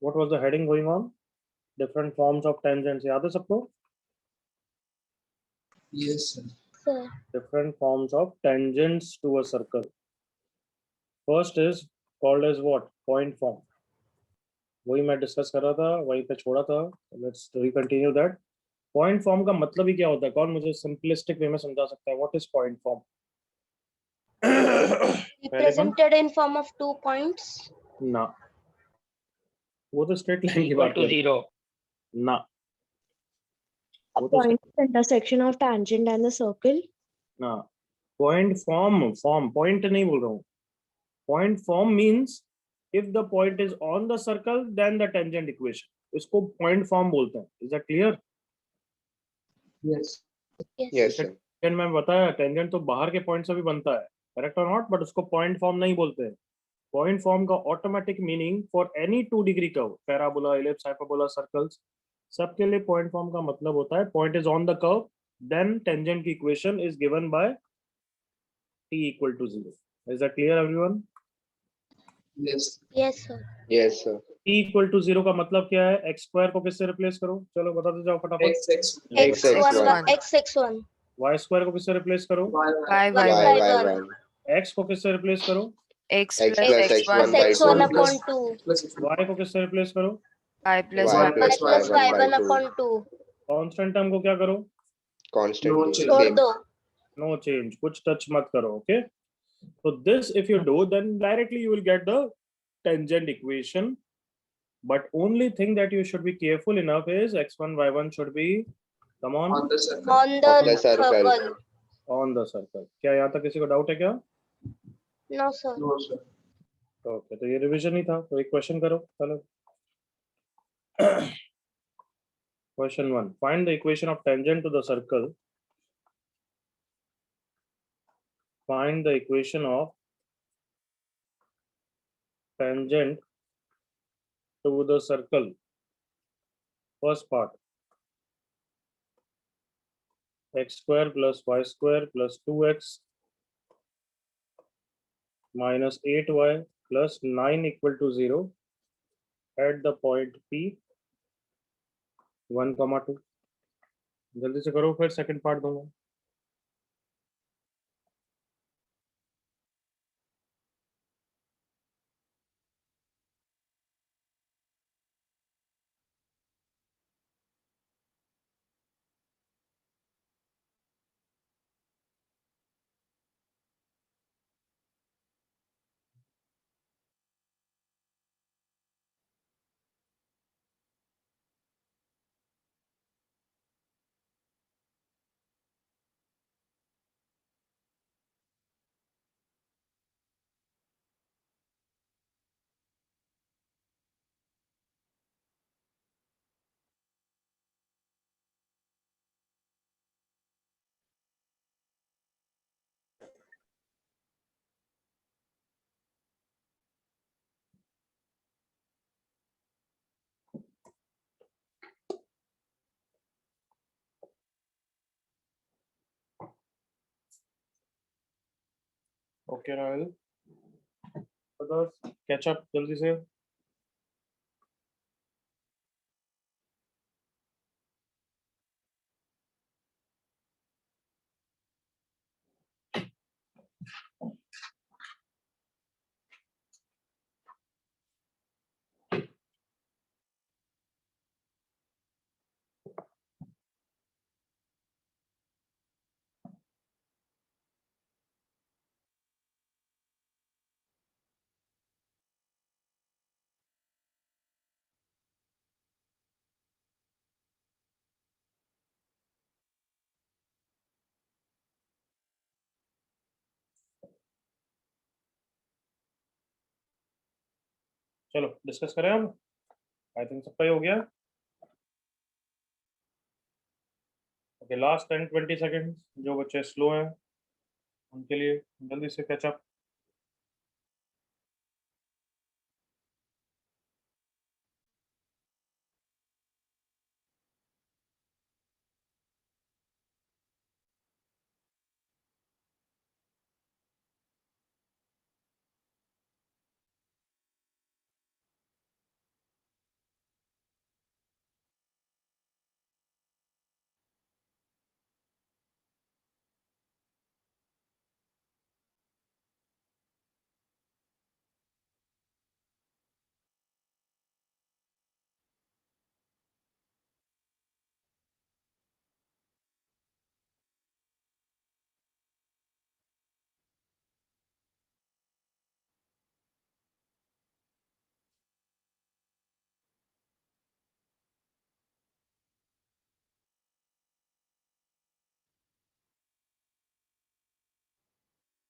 What was the heading going on? Different forms of tangents. याद है सबको? Yes, sir. Sir. Different forms of tangents to a circle. First is called as what? Point form. वही मैं discuss कर रहा था, वहीं पे छोड़ा था. Let's recontinue that. Point form का मतलब ही क्या होता है? कौन मुझे सिंपलिस्टिक वे में समझा सकता है? What is point form? Represented in form of 2 points. ना, वो तो स्ट्रेट लाइन की equal बात to कर. 0. ना, A वो तो point at intersection of tangent and the circle. ना. Point form point नहीं बोल रहा हूँ. Point form means if the point is on the circle then the tangent equation. इसको point form बोलते हैं. Is that clear? Yes. Yes, sir. Tangent मैं बताया, tangent तो बाहर के point से भी बनता है, correct or not? But उसको point form नहीं बोलते हैं. Point form का automatic meaning for any 2 degree curve, parabola, ellipse, hyperbola, circles, सबके लिए point form का मतलब होता है point is on the curve, then tangent equation is given by t equal to 0. Is that clear everyone? Yes. Yes, sir. Yes, sir. t equal to 0 का मतलब क्या है? x square को किससे रिप्लेस करो? चलो बता दो जाओ फटाफट. x1 x1 y square को किससे रिप्लेस करो? Y y Y, by Y, 1 Y. x को किससे रिप्लेस करो? X X plus plus X1 X1 by x1 2. upon 2 y को किससे रिप्लेस करो? Y plus Y Y. plus y plus Y1 by y1 2. upon 2 constant term को क्या करो? Constant. No is change. छोड़ same. दो. No change, कुछ touch मत करो. Okay, so this if you do then directly you will get the tangent equation, but only thing that you should be careful enough is x1 y1 should be, come on, On the circle. On the The circle. circle. on the circle. क्या यहाँ तक किसी को doubt है क्या? No, sir. No, sir. Okay, तो ये revision ही था. तो एक क्वेश्चन करो. चलो, question 1, find the equation of tangent to the circle. Find the equation of tangent to the circle. First part, x square plus y square plus 2x minus 8y plus 9 equal to 0 at the point P 1, 2. जल्दी से करो, फिर second part दूंगा. Okay Rahul, catch up जल्दी से. चलो discuss करें हम. आई थिंक सबका ही हो गया. Okay, last 10-20 second. जो बच्चे स्लो हैं उनके लिए जल्दी से कैच अप.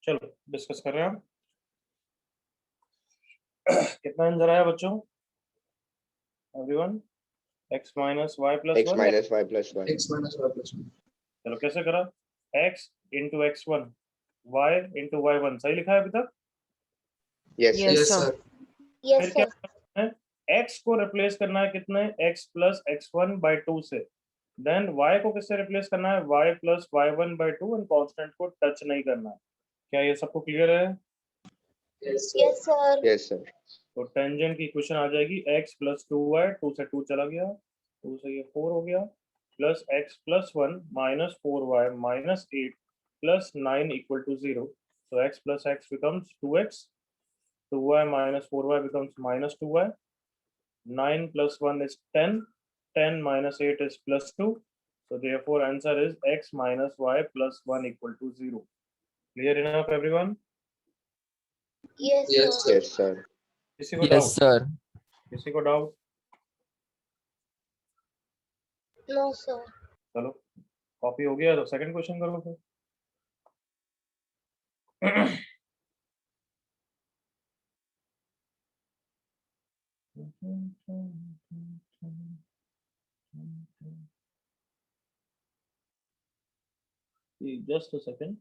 चलो डिस्कस कर रहे हैं हम। कितना आंसर आया बच्चों? Everyone, x minus y plus X 1। minus y plus 1. X minus y plus 1. चलो कैसे करा? x into x1 y into y1 सही लिखा है अभी तक? Yes, sir. Yes, Yes, sir. sir. Yes, फिर क्या sir. करना है? x को रिप्लेस करना है कितने? x plus x1 by 2 से। देन y को किससे रिप्लेस करना है? y plus y1 by 2 and constant को टच नहीं करना है। क्या ये सबको क्लियर है? Yes, sir. Yes, sir. Yes, sir. तो टेंजेंट की इक्वेशन आ जाएगी x plus 2y, 2 से 2 चला गया, 2 से ये 4 हो गया, plus x plus 1 minus 4y minus 8 plus 9 equal to 0. So x plus x becomes 2x, 2y minus 4y becomes minus 2y, 9 plus 1 is 10, 10 minus 8 is plus 2. So therefore answer is x minus y plus 1 equal to 0. Clear enough everyone? Yes, Yes, sir. Yes, sir. किसी को Yes, doubt? sir. किसी को doubt? No, sir. चलो copy हो गया तो second question करो फिर। Just a second.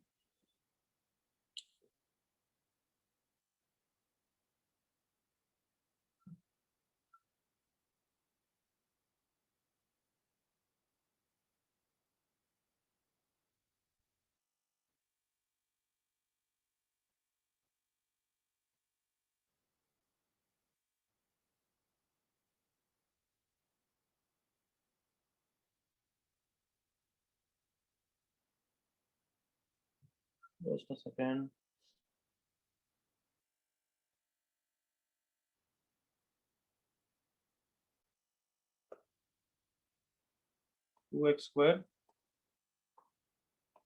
Just a second. Two x square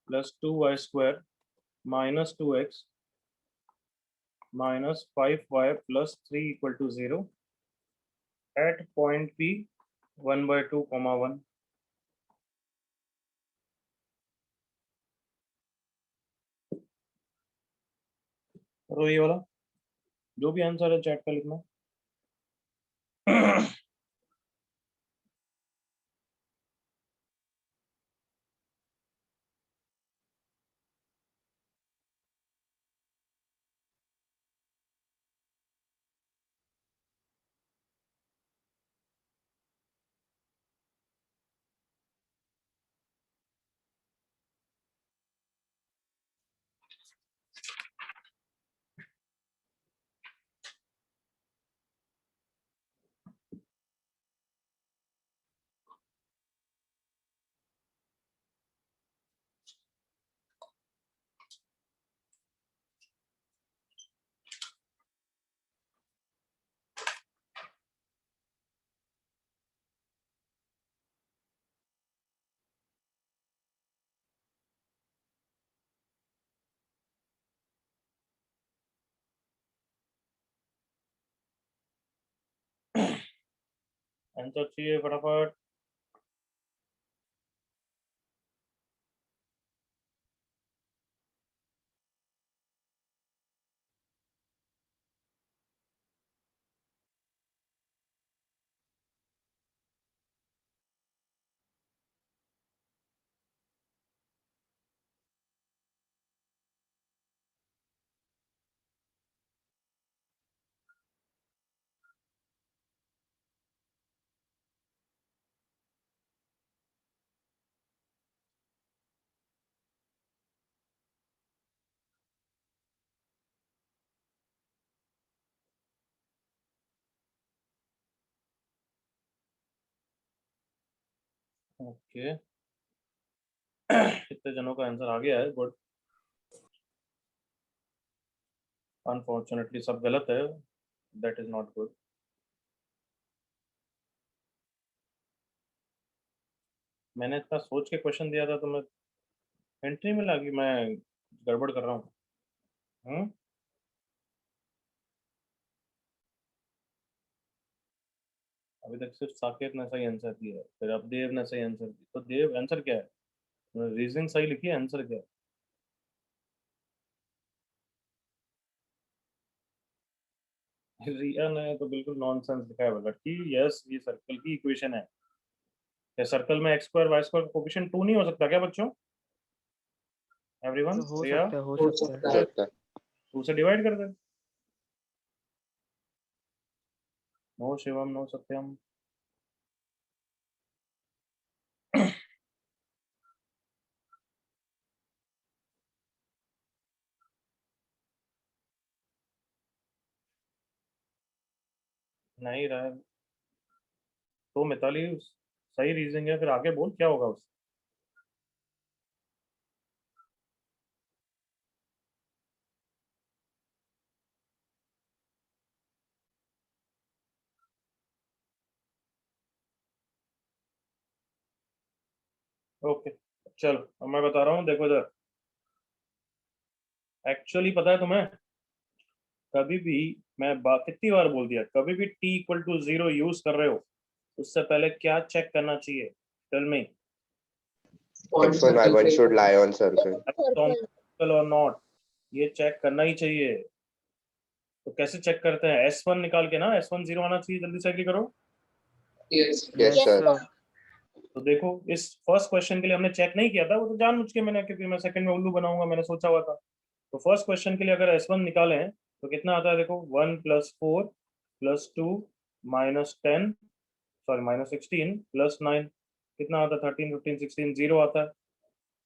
plus 2y square minus 2x minus 5y plus 3 equal to 0 at point P 1 by 2 comma 1. करो ये वाला, जो भी आंसर है चैट पे लिखना। आंसर चाहिए फटाफट। ओके, कितने जनों का आंसर आ गया है, गुड। अनफॉर्चुनेटली सब गलत है, दैट इज नॉट गुड। मैंने इतना सोच के क्वेश्चन दिया था तो मैं एंट्री में लगी, मैं गड़बड़ कर रहा हूँ। अभी तक सिर्फ साकेत ने सही आंसर दिया है, फिर अब देव ने सही आंसर दिया। तो देव, आंसर क्या है? रीजनिंग सही लिखी है, आंसर क्या है? रिया ने तो बिल्कुल नॉनसेंस लिखा है बोला कि यस ये सर्कल की इक्वेशन है। क्या सर्कल में x square y square coefficient 2 नहीं हो सकता क्या बच्चों? एवरीवन, हो रिया सकता है, हो हो सकता है। सकता है। सकता है। 2 से डिवाइड कर दे। नो शिवम, नो सत्यम। नहीं रहा है। तो मिताली सही रीजनिंग है, फिर आगे बोल क्या होगा उससे। ओके चलो अब मैं बता रहा हूँ, देखो इधर। एक्चुअली पता है तुम्हें, कभी भी कितनी बार बोल दिया, कभी भी t इक्वल टू 0 यूज कर रहे हो उससे पहले क्या चेक करना चाहिए? Tell me. Point x1 circle y1 पे should lie on circle. Circle. और नॉट, ये चेक करना ही चाहिए। तो कैसे चेक करते हैं? S1 निकाल के ना, S1 0 आना चाहिए, जल्दी से एग्री करो। yes Yes, Yes, sir. sir. तो देखो इस फर्स्ट क्वेश्चन के लिए हमने चेक नहीं किया था, वो तो जानबूझ के मैंने, क्योंकि मैं सेकंड में उल्लू बनाऊंगा मैंने सोचा हुआ था। तो फर्स्ट क्वेश्चन के लिए अगर S1 निकालें तो कितना आता है? देखो 1 + 4 + 2 -10, सॉरी -16 + 9 कितना आता है? 13 15 16 0 आता है।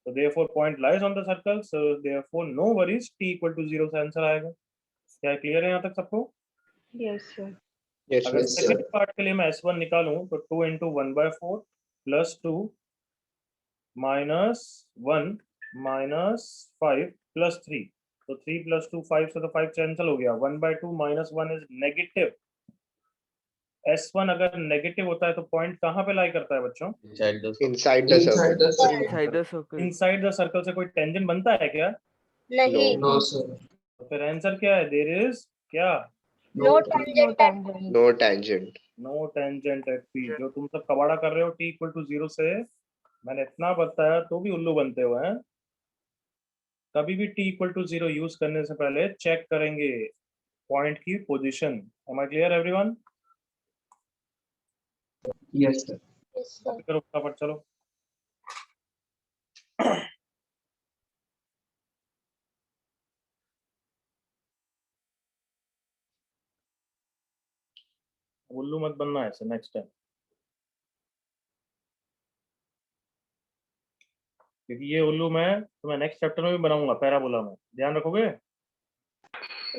तो therefore point lies on the circle, so therefore no worries, t = 0 से आंसर आएगा। क्या क्लियर है यहाँ तक सबको? Yes, sir. Yes, अगर Yes, सेकंड sir. पार्ट के लिए मैं S1 निकालूं तो 2 × 1/4 + 2 -1 -5 + 3, तो 3 + 2 5 से तो 5 कैंसिल हो गया। 1/2 -1 इज नेगेटिव। S1 अगर नेगेटिव होता है तो पॉइंट कहाँ पे लाई करता है बच्चों? inside the Inside circle. the circle. Inside the circle. Inside the circle से कोई टेंजेंट बनता है क्या? नहीं, No, sir. तो फिर आंसर क्या है? देयर इज क्या? no No. No tangent. tangent. No tangent. No tangent at P. जो तुम सब कबाड़ा कर रहे हो t = 0 से, मैंने इतना बताया तो भी उल्लू बनते हो हैं। कभी भी t = 0 यूज करने से पहले चेक करेंगे पॉइंट की position. Am I clear everyone? Yes, sir. Yes, sir. करो फटाफट चलो। उल्लू मत बनना ऐसे नेक्स्ट टाइम, क्योंकि ये उल्लू मैं तुम्हें नेक्स्ट चैप्टर में भी बनाऊंगा, पैराबोला में। ध्यान रखोगे?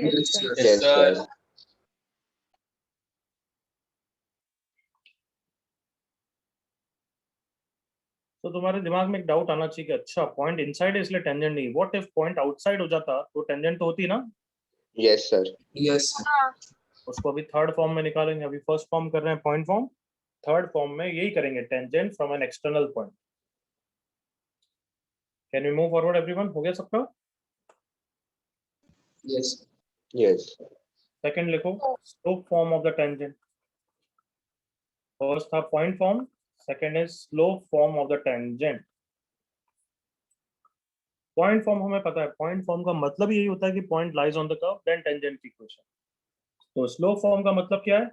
Yes, sir. Yes, sir. तो तुम्हारे दिमाग में एक डाउट आना चाहिए कि अच्छा पॉइंट इनसाइड है इसलिए टेंजेंट नहीं। व्हाट इफ पॉइंट आउटसाइड हो जाता तो टेंजेंट तो होती ना? Yes, sir. Yes, sir. उसको अभी थर्ड फॉर्म में निकालेंगे। अभी फर्स्ट फॉर्म कर रहे हैं पॉइंट फॉर्म, थर्ड फॉर्म में यही करेंगे, tangent from an external point. Can we move forward everyone? हो गया सबका? Yes. Yes. सेकंड लिखो, slope form of the tangent. First था point form, second is slope form of the tangent. Point form हमें पता है, पॉइंट फॉर्म का मतलब यही होता है कि point lies on the curve then tangent equation. तो स्लोप फॉर्म का मतलब क्या है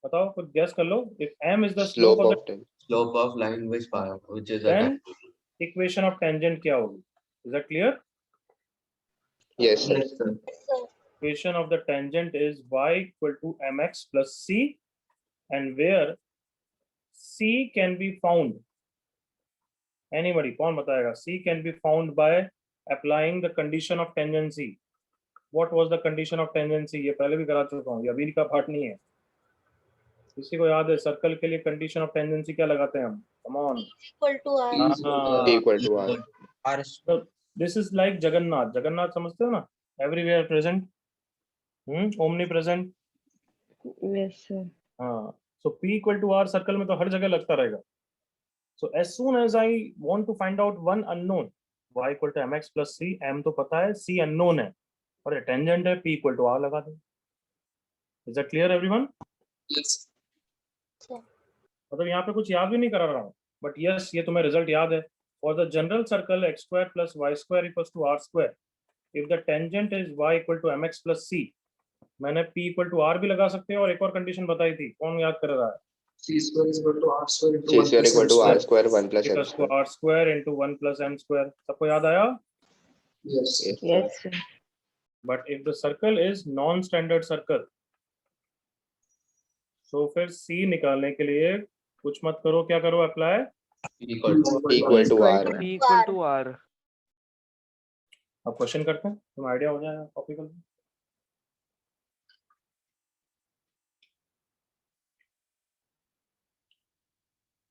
बताओ, कुछ गेस कर लो। If m is the slope Slope of the, of ten. Slope of line which is a then equation of tangent क्या होगी? Is that clear? Yes, sir. Yes, sir. Yes, sir. Equation of the tangent is y = mx plus c, and where c can be found, anybody कौन बताएगा? c can be found by applying the condition of tangency. What was the condition of tangency? ये पहले भी करा चुका हूँ, ये अभी का पार्ट नहीं है। किसी को याद है सर्कल के लिए कंडीशन ऑफ टेंजेंसी क्या लगाते हैं हम? Come on. Equal to R. T is equal T equal to R. R this is like Jagannath. Jagannath समझते हो ना? Everywhere present, omni present. Yes, sir. हाँ, so p equal to r circle में तो हर जगह लगता रहेगा। So as soon as I want to find out one unknown, y = mx plus c, m तो पता है, c unknown है, और टेंजेंट है, p = r लगा दो। Is that clear everyone? Yes. Sir. मतलब यहाँ पे कुछ याद भी नहीं करा रहा हूँ, बट यस ये तुम्हें रिजल्ट याद है। For the general circle x² + y² = r², if the tangent is y = mx plus c, मैंने p इक्वल टू r भी लगा सकते हैं और एक और कंडीशन बताई थी, कौन याद कर रहा है? C square is equal to R square into C 1 square plus equal M to R square. square 1 plus M equals to square. r square into 1 plus m square, सबको याद आया? Yes. Yes, sir. Yes, sir. But if the circle is non standard circle, तो फिर c निकालने के लिए कुछ मत करो, क्या करो, apply Equal to P equal to R. to P equal to R. अब क्वेश्चन करते हैं, तुम आइडिया हो जाएगा टॉपिकल।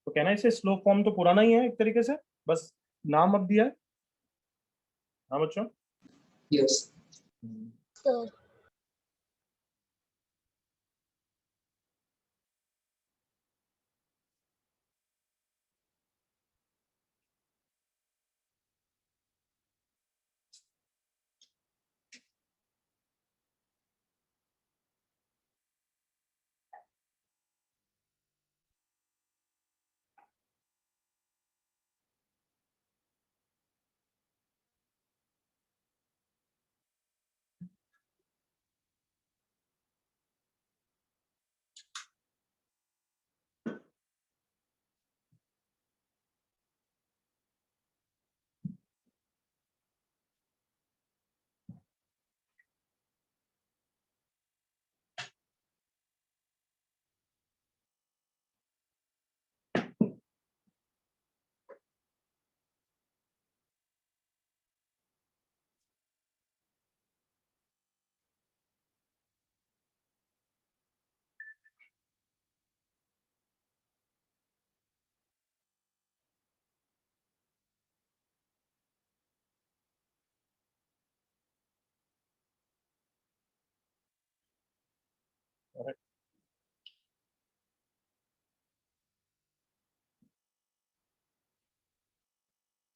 तो कहना इसे स्लोप फॉर्म तो पुराना ही है एक तरीके से, बस नाम अब दिया है। हाँ बच्चों, Yes. sir,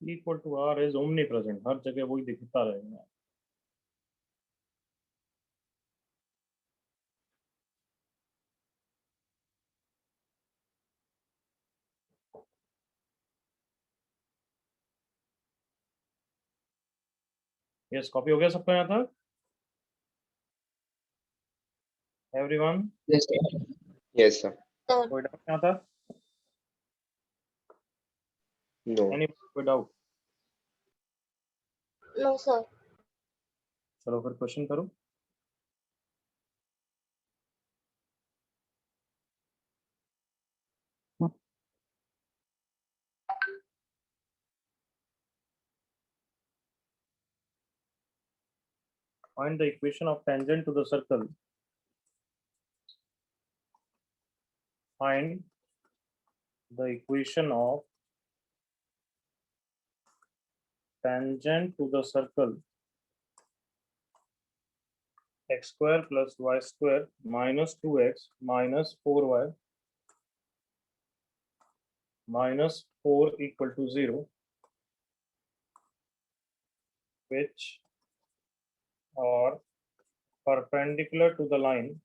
equal to r is omnipresent, हर जगह वही दिखता रहेगा। यस, कॉपी हो गया सबका यहाँ तक? Everyone, Yes, sir. Yes, sir. sir, कोई डाउट यहाँ तक? No. एनी कोई डाउट? no sir, चलो फिर क्वेश्चन करो। Find the equation of tangent to the circle. Find the equation of tangent to the circle x square plus y square minus 2x minus 4y minus 4 equal to 0, which are perpendicular to the line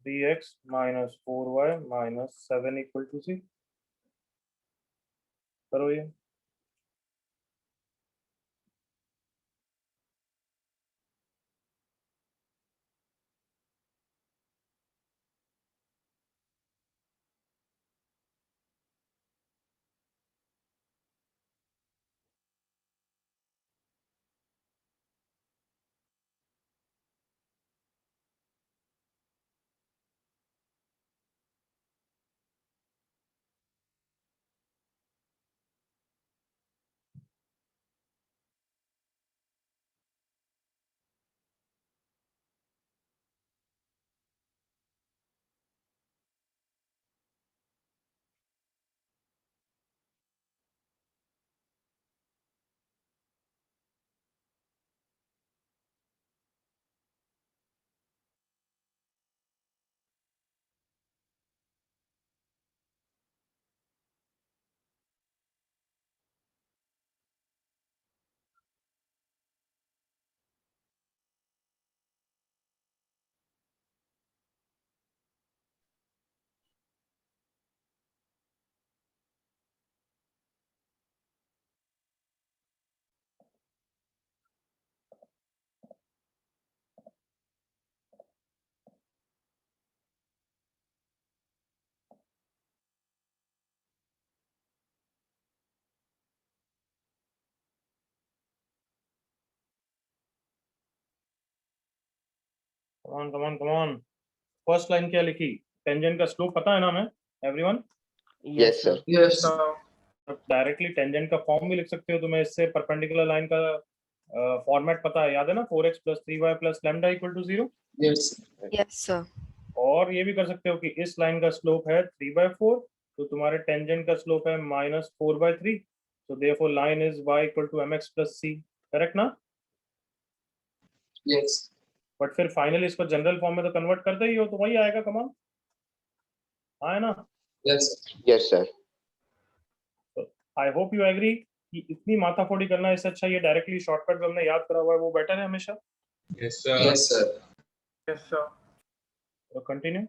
3x minus 4y minus 7 equal to 0। करो ये। come on. First line क्या लिखी? Tangent का slope पता है ना हमें everyone? Yes, sir. Yes. Directly tangent का फॉर्म भी लिख सकते हो, तुम्हें इससे परपेंडिकुलर लाइन का फॉर्मेट पता है, याद है ना? 4x + 3y + lambda = 0. Yes. Yes, sir. और ये भी कर सकते हो कि इस लाइन का स्लोप है 3/4, तो तुम्हारे टेंजेंट का स्लोप है -4/3, so therefore line is y = mx + c. Correct ना? Yes. बट फिर फाइनली इसको जनरल फॉर्म में तो कन्वर्ट करते ही हो, तो वही आएगा. कमान आए ना? Yes. Yes, sir. I hope you agree कि इतनी माथाफोड़ी करना, इससे अच्छा ये डायरेक्टली शॉर्टकट जो हमने याद करा हुआ है वो बेटर है हमेशा. Yes, sir. Yes, sir. तो continue.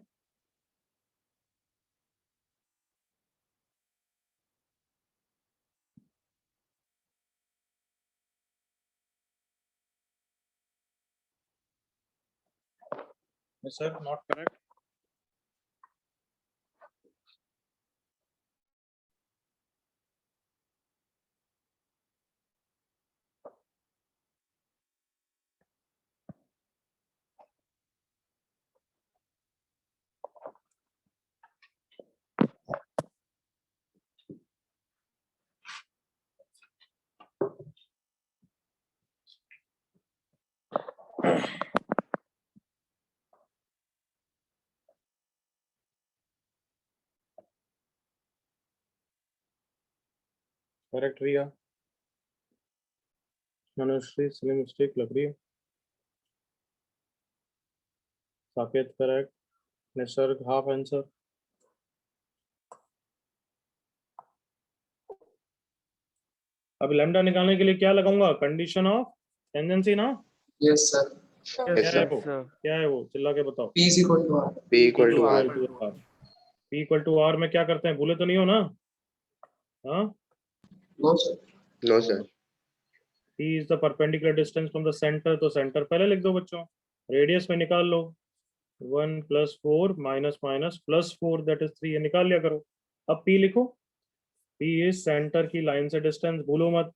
Yes, sir. Not correct. Correct Riya. Manushri silly mistake लग रही है. Saket correct. Nisarg half answer. अब लैम्डा निकालने के लिए क्या लगाऊंगा? कंडीशन ऑफ टेंजेंसी ना? Yes, sir. Sir. Yes, क्या है sir. वो? क्या है वो? चिल्ला के बताओ. P is equal to R. P equal to R. P = R में क्या करते हैं? भूले तो नहीं हो ना? हाँ. No, sir. No, sir. P is the perpendicular distance from the center, तो सेंटर पहले लिख दो बच्चों. रेडियस में निकाल लो. 1 + 4 - +4 that is 3. ये निकाल लिया करो. अब P लिखो. P इज सेंटर की लाइन से डिस्टेंस, भूलो मत.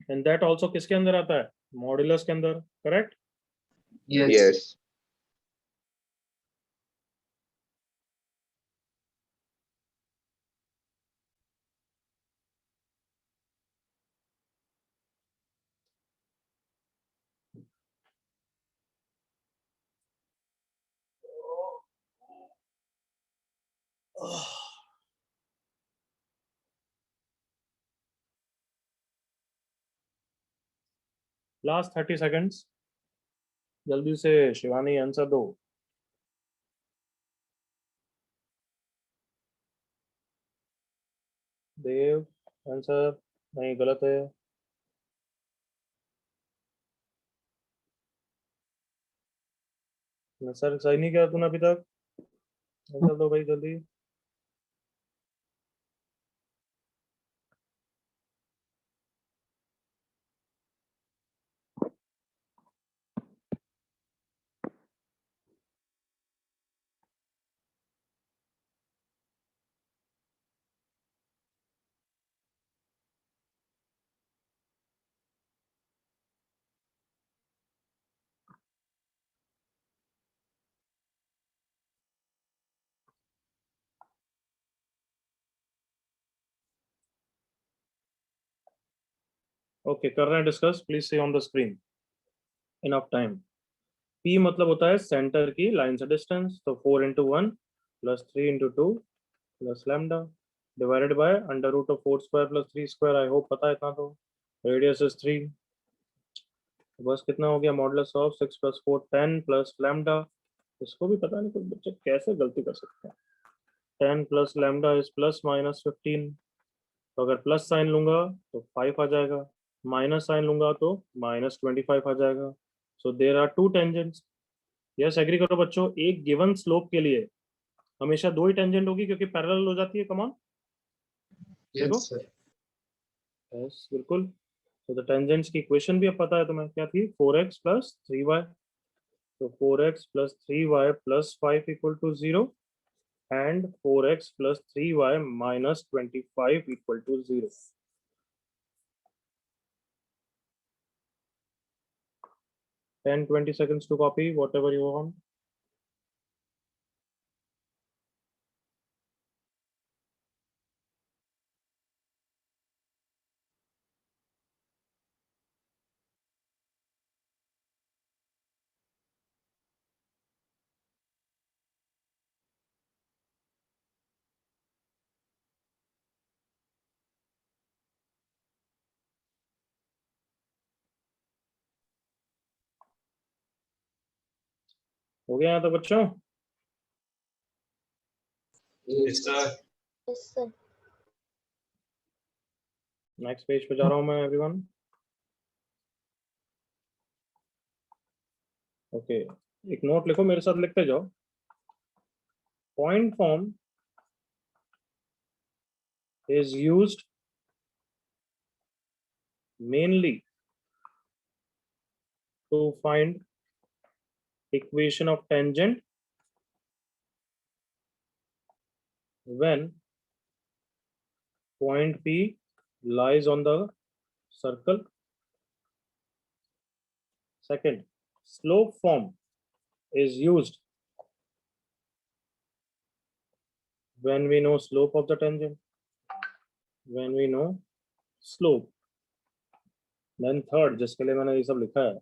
एंड दैट आल्सो किसके अंदर आता है? मॉड्यूलस के अंदर. Correct. Yes. Yes. Last 30 seconds. जल्दी से शिवानी आंसर दो. देव आंसर नहीं, गलत है. सर सही नहीं किया तूने अभी तक. आंसर दो भाई जल्दी. ओके, कर रहे हैं discuss. Please see on the screen. Enough time. P मतलब होता है सेंटर की लाइन से डिस्टेंस, तो 4 × 1 + 3 × 2 + lambda divided by √4² + 3². I hope पता है इतना तो. Radius is 3. बस कितना हो गया? Modulus of 6 + 4 10 + lambda. इसको भी पता नहीं कुछ बच्चे कैसे गलती कर सकते हैं. 10 + लैम्डा इज +-15. तो अगर प्लस साइन लूंगा तो 5 आ जाएगा, माइनस साइन लूंगा तो -25 आ जाएगा. So there are 2 tangents. Yes, agree करो बच्चों. एक गिवन स्लोप के लिए हमेशा 2 ही टेंजेंट होगी क्योंकि पैरेलल हो जाती है. कमान Yes, देखो. sir. यस बिल्कुल. तो द टेंजेंट्स की इक्वेशन भी अब पता है तुम्हें. क्या थी? 4x + 3y. तो 4x + 3y + 5 = 0 and 4x + 3y - 25 = 0. 10-20 seconds to copy whatever you want. हो गया यहाँ तक बच्चों? Yes, sir. Yes, sir. Next page पे जा रहा हूँ मैं एवरीवन. ओके, एक नोट लिखो, मेरे साथ लिखते जाओ. Point form is used mainly to find equation of tangent when point P lies on the circle. Second, slope form is used when we know slope of the tangent. When we know slope. Then third, जिसके लिए मैंने ये सब लिखा है,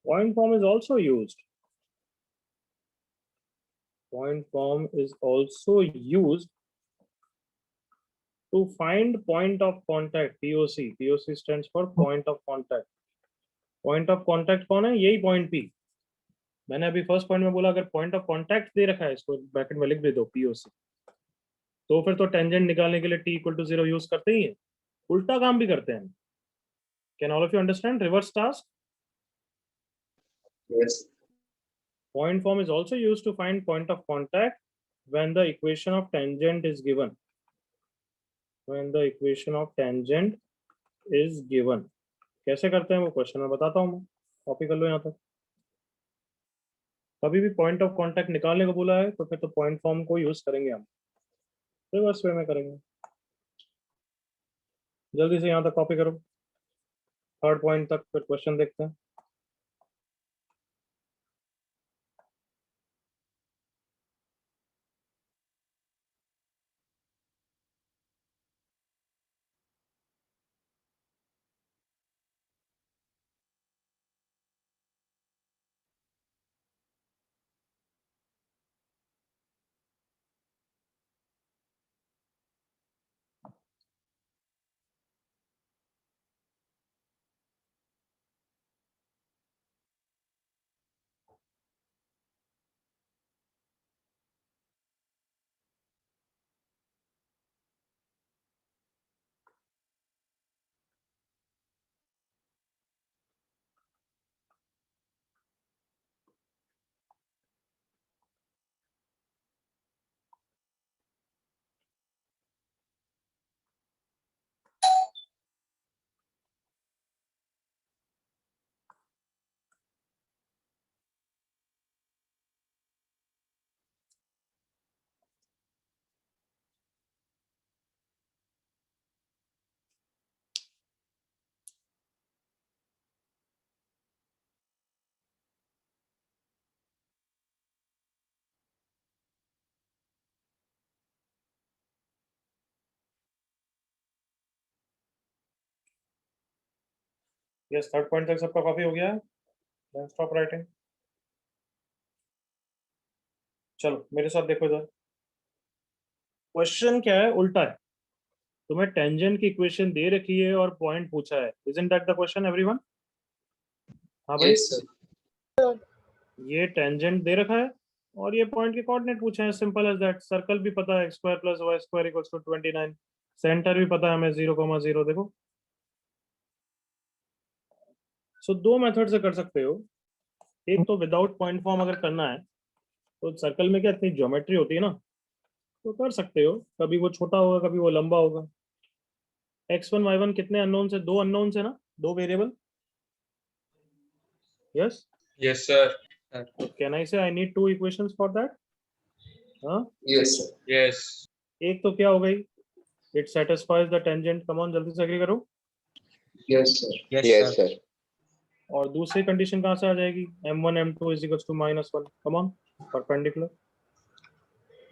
point form is also used. Point form is also used to find point of contact, POC. POC stands for point of contact. Point of contact कौन है? यही point P. मैंने अभी फर्स्ट पॉइंट में बोला अगर point of contact दे रखा है, इसको ब्रैकेट में लिख दे दो POC, तो फिर तो टेंजेंट निकालने के लिए t equal to 0 यूज करते ही हैं, उल्टा काम भी करते हैं. Can all of you understand reverse task? Yes. Point form is also used to find point of contact when the equation of tangent is given. When the equation of tangent is given. कैसे करते हैं वो question में बताता हूँ मैं, copy कर लो यहाँ तक. कभी भी पॉइंट ऑफ कांटेक्ट निकालने को बोला है तो फिर तो पॉइंट फॉर्म को यूज करेंगे हम, रिवर्स वे में करेंगे. जल्दी से यहाँ तक कॉपी करो, थर्ड पॉइंट तक, फिर क्वेश्चन देखते हैं. यस, थर्ड पॉइंट तक सबका कॉपी हो गया है. Then stop writing. चलो मेरे साथ देखो इधर. क्वेश्चन क्या है? उल्टा है. तुम्हें टेंजेंट की इक्वेशन दे रखी है और पॉइंट पूछा है. Isn't that the question everyone? हाँ भाई, Yes, sir. ये टेंजेंट दे रखा है और ये पॉइंट के कोऑर्डिनेट पूछे हैं. Simple as that. सर्कल भी पता है, x² + y² = 29. सेंटर भी पता है हमें, 0,0. देखो, सो दो मेथड से कर सकते हो. एक तो विदाउट पॉइंट फॉर्म अगर करना है तो सर्कल में क्या इतनी ज्योमेट्री होती है ना, तो कर सकते हो. कभी वो छोटा होगा, कभी वो लंबा होगा. x1 y1 कितने अननोन से? दो अननोन से ना, दो variable. Yes. Yes, sir. So can I say I need two equations for that? हाँ, Yes, sir. Yes. एक तो क्या हो गई? It satisfies the tangent. Come on, जल्दी से agree करो. Yes, sir. Yes, sir. और दूसरी कंडीशन कहाँ से आ जाएगी? m1 m2 is equal to -1. Come on, perpendicular.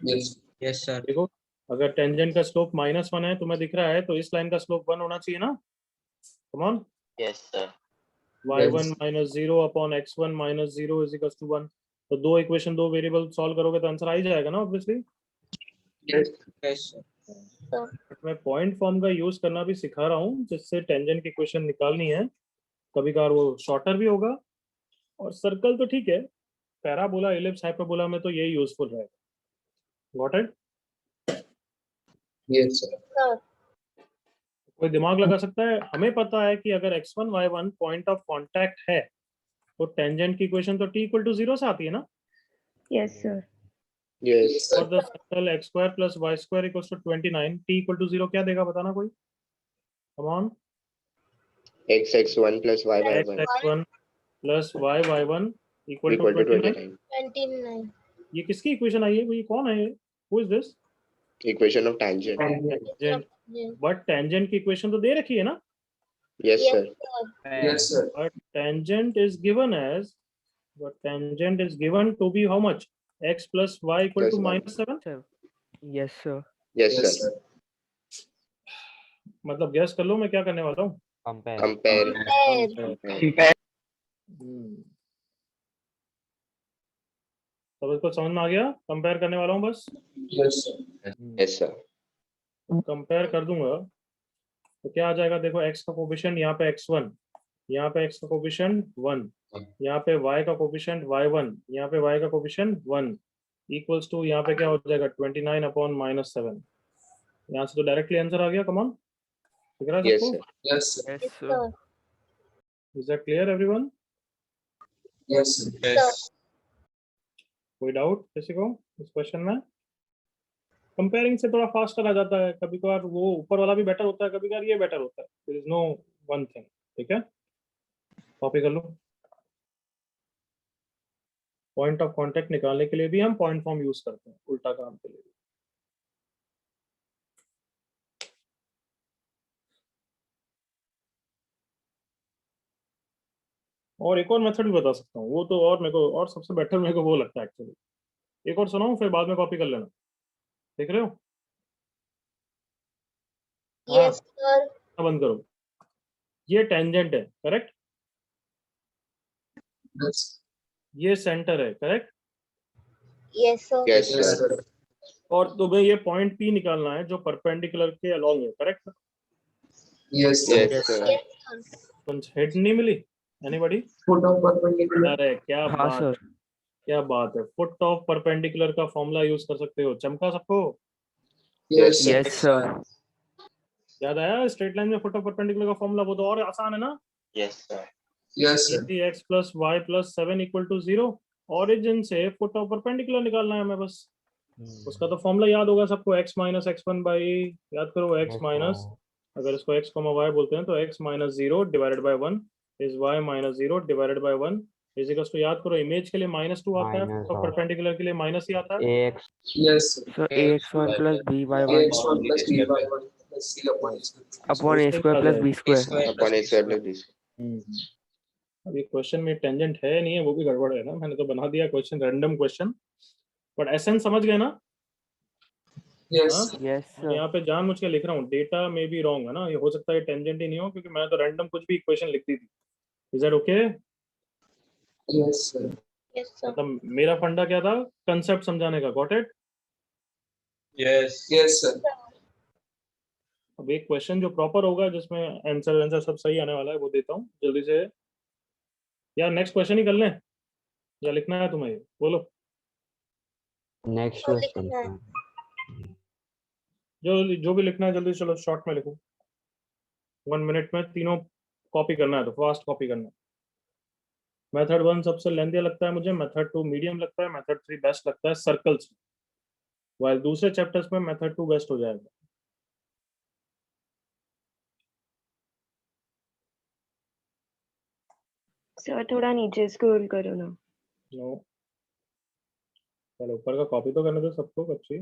Yes. Yes, sir. देखो, अगर टेंजेंट का स्लोप -1 है तुम्हें दिख रहा है, तो इस लाइन का स्लोप 1 होना चाहिए ना. Come on. Yes, sir. y1 - 0 upon x1 - 0 is equal to 1. तो दो इक्वेशन, दो वेरिएबल सॉल्व करोगे तो आंसर आ ही जाएगा ना, ऑब्वियसली. Yes. Yes, sir. मैं पॉइंट फॉर्म का यूज करना भी सिखा रहा हूँ, जिससे टेंजेंट की इक्वेशन निकालनी है. कभी कभार वो शॉर्टर भी होगा. और सर्कल तो ठीक है, पैराबोला, इलिप्स, हाइपरबोला में तो यही यूजफुल रहेगा. Got it? Yes, sir. Sir. कोई दिमाग लगा सकता है? हमें पता है कि अगर x1 y1 point of contact है, तो टेंजेंट की इक्वेशन तो t इक्वल टू 0 से आती है ना. Yes, sir. Yes. और the circle x² + y² equals to 29, t equal to 0 क्या देगा, बताना कोई. Come on. X1 plus Y1 x1 + y1 equal to equal to 29. 29. 29. ये किसकी इक्वेशन आई है? ये कौन है? Who is this? Equation of tangent. Tangent. Yes, but tangent की इक्वेशन तो दे रखी है ना. Yes, sir. sir. Yes, sir. But tangent is given to be how much? X plus y equal Plus to one. -7. Sir. Yes, sir. Yes, Yes, sir. sir. मतलब gas कर लो मैं क्या करने वाला हूँ. Compare. Compare. Compare. तो इसको समझ में आ गया. कंपेयर करने वाला हूँ बस. Yes, sir. Yes, sir. Compare कर दूंगा तो क्या आ जाएगा? देखो, x का कोफिशिएंट यहाँ पे x1, यहाँ पे x का कोफिशिएंट 1, यहाँ पे y का कोफिशिएंट y1, यहाँ पे y का कोफिशिएंट 1 इक्वल्स टू, यहाँ पे क्या हो जाएगा? 29 अपॉन -7. यहाँ से तो डायरेक्टली आंसर आ गया. कम ऑन, दिख रहा है Yes, सबको? sir. Yes, sir. Yes, Yes, sir. sir. Is that clear everyone? Yes, sir. Yes. कोई डाउट किसी को इस क्वेश्चन में? कंपेयरिंग से थोड़ा फास्टर आ जाता है. कभी कभार वो ऊपर वाला भी बेटर होता है, कभी कभार ये बेटर होता है. There is no one thing. ठीक है, कॉपी कर लो. पॉइंट ऑफ कांटेक्ट निकालने के लिए भी हम पॉइंट फॉर्म यूज करते हैं, उल्टा काम के लिए. और एक और मेथड भी बता सकता हूँ, वो तो और मेरे को, और सबसे बेटर मेरे को वो लगता है एक्चुअली. एक और सुनाऊं, फिर बाद में कॉपी कर लेना. देख रहे हो? Yes, sir. बंद करो. ये टेंजेंट है, करेक्ट. Yes. ये सेंटर है, correct. Yes, sir. Yes, Yes, sir. sir. और तुम्हें ये पॉइंट P निकालना है जो परपेंडिकुलर के अलोंग है, correct. Yes, sir. Yes, sir. Yes, sir. कुछ हेड नहीं मिली एनीबॉडी? Foot of perpendicular. अरे क्या हाँ, बात sir. है, क्या बात है. फुट ऑफ परपेंडिकुलर का फॉर्मूला यूज कर सकते हो. चमका सबको Yes, sir. Yes, sir. याद आया? स्ट्रेट लाइन में फुट ऑफ परपेंडिकुलर का फॉर्मूला वो तो और आसान है ना. Yes, sir. Yes, sir. 3x + y + 7 = 0. Origin से फुट ऑफ परपेंडिकुलर निकालना है हमें बस. उसका तो फॉर्मूला याद होगा सबको. x - x1 by, याद करो, x माइनस, अगर इसको x, y बोलते हैं तो x - 0 / 1 is y - 0 / 1 is equal to, याद करो, इमेज के लिए -2 आता है, Minus तो of परपेंडिकुलर के लिए माइनस ही आता है. ax Yes, sir. So ax1 plus by1 AX1 plus B1 plus C upon S. upon a square plus b square. Upon a square plus b square. अभी क्वेश्चन में tangent है नहीं है, वो भी गड़बड़ है ना. मैंने तो बना दिया question, random question, but essence समझ गए ना. Yes, हाँ? sir. Yes, मैं sir. यहाँ पे जानबूझ के लिख रहा हूँ. डेटा में भी रॉन्ग है ना, ये हो सकता है टेंजेंट ही नहीं हो, क्योंकि मैंने तो रैंडम कुछ भी इक्वेशन लिख दी थी. Is that okay? Yes, sir. Yes, sir. मतलब मेरा फंडा क्या था? कंसेप्ट समझाने का. Got it? Yes. Yes, sir. अब एक क्वेश्चन जो प्रॉपर होगा, जिसमें आंसर सब सही आने वाला है, वो देता हूँ जल्दी से. यार नेक्स्ट क्वेश्चन ही कर लें या लिखना है तुम्हें? बोलो. next और question लिखना है. sir. जो भी लिखना है जल्दी, चलो शॉर्ट में लिखो. 1 मिनट में तीनों कॉपी करना है, तो फास्ट कॉपी करना है. मेथड 1 सबसे लेंथी लगता है मुझे, मेथड 2 मीडियम लगता है, मेथड 3 बेस्ट लगता है सर्कल्स. वाइल दूसरे चैप्टर्स में मेथड 2 बेस्ट हो जाएगा. Sir, थोड़ा नीचे स्क्रॉल करो ना. नो, पहले ऊपर का कॉपी तो करने दो सबको अच्छी.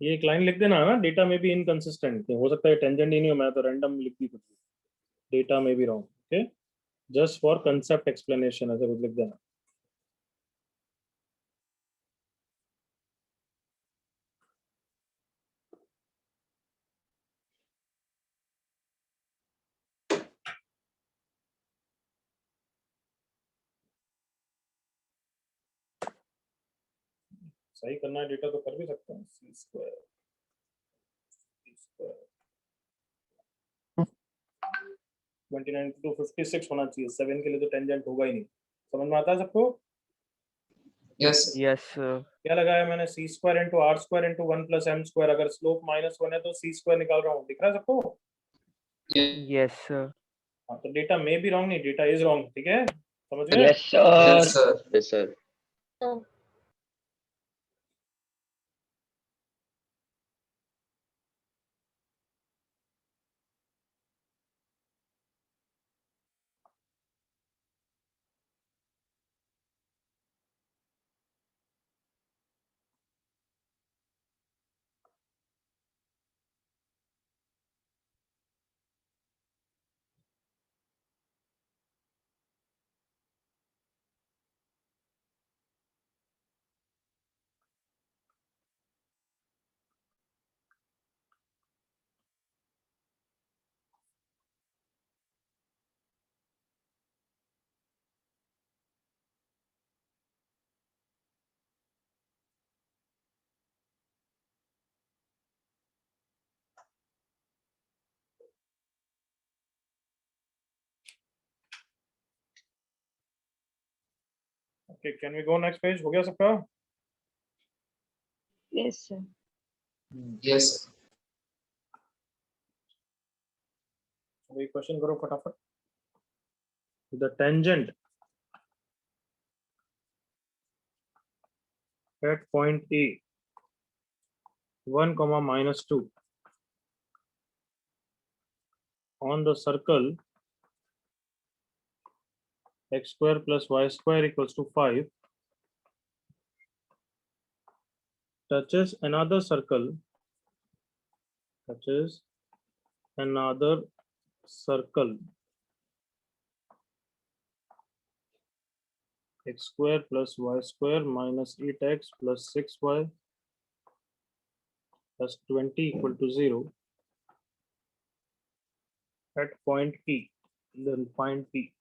ये एक लाइन लिख देना ना, डेटा में भी इनकंसिस्टेंट हो सकता है, टेंजेंट ही नहीं हो, मैं तो रैंडम लिख दी कुछ, डेटा में भी wrong, okay, just for concept explanation ऐसे कुछ लिख देना। सही करना है डेटा तो कर भी सकते हैं, सी स्क्वायर 29 to 56 होना चाहिए, 7 के लिए तो टेंजेंट होगा ही नहीं। समझ में आता है सबको? Yes, sir. Yes, sir. क्या लगाया मैंने, c square into r square into 1 plus m square, अगर स्लोप -1 है तो सी स्क्वायर निकाल रहा हूँ, दिख रहा है सबको? Yes, sir. हाँ, तो डेटा में भी रॉन्ग नहीं, डेटा इज रॉन्ग, ठीक है, समझ गए? Yes, sir. Yes, sir. Yes, sir. So, okay, can we go next page, हो गया सबका? Yes, sir. Yes, sir. वही क्वेश्चन करो फटाफट। द टेंजेंट at point A 1, -2 on the circle x square plus y square equals to 5 touches another circle x square plus y square minus 8x plus 6y plus 20 equal to 0 at point P. Then find P.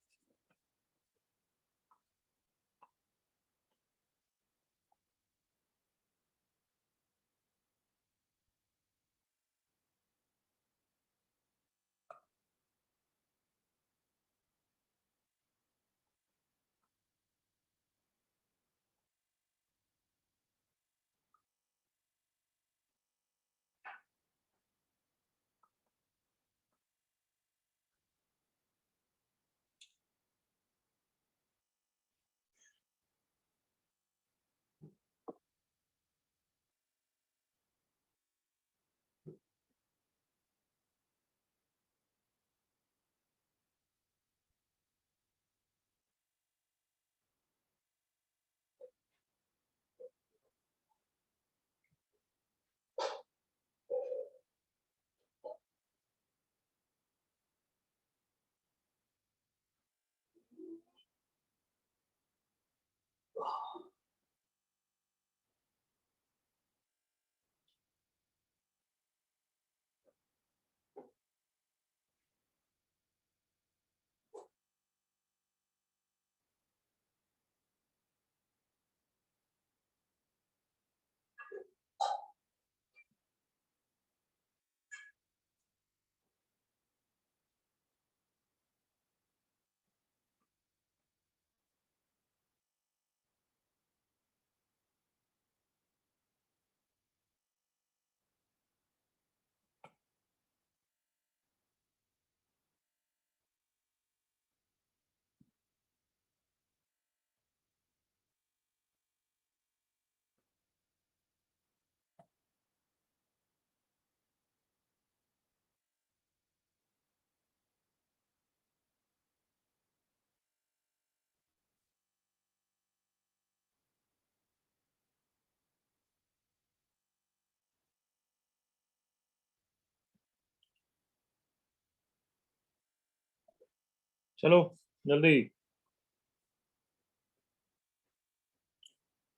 चलो जल्दी।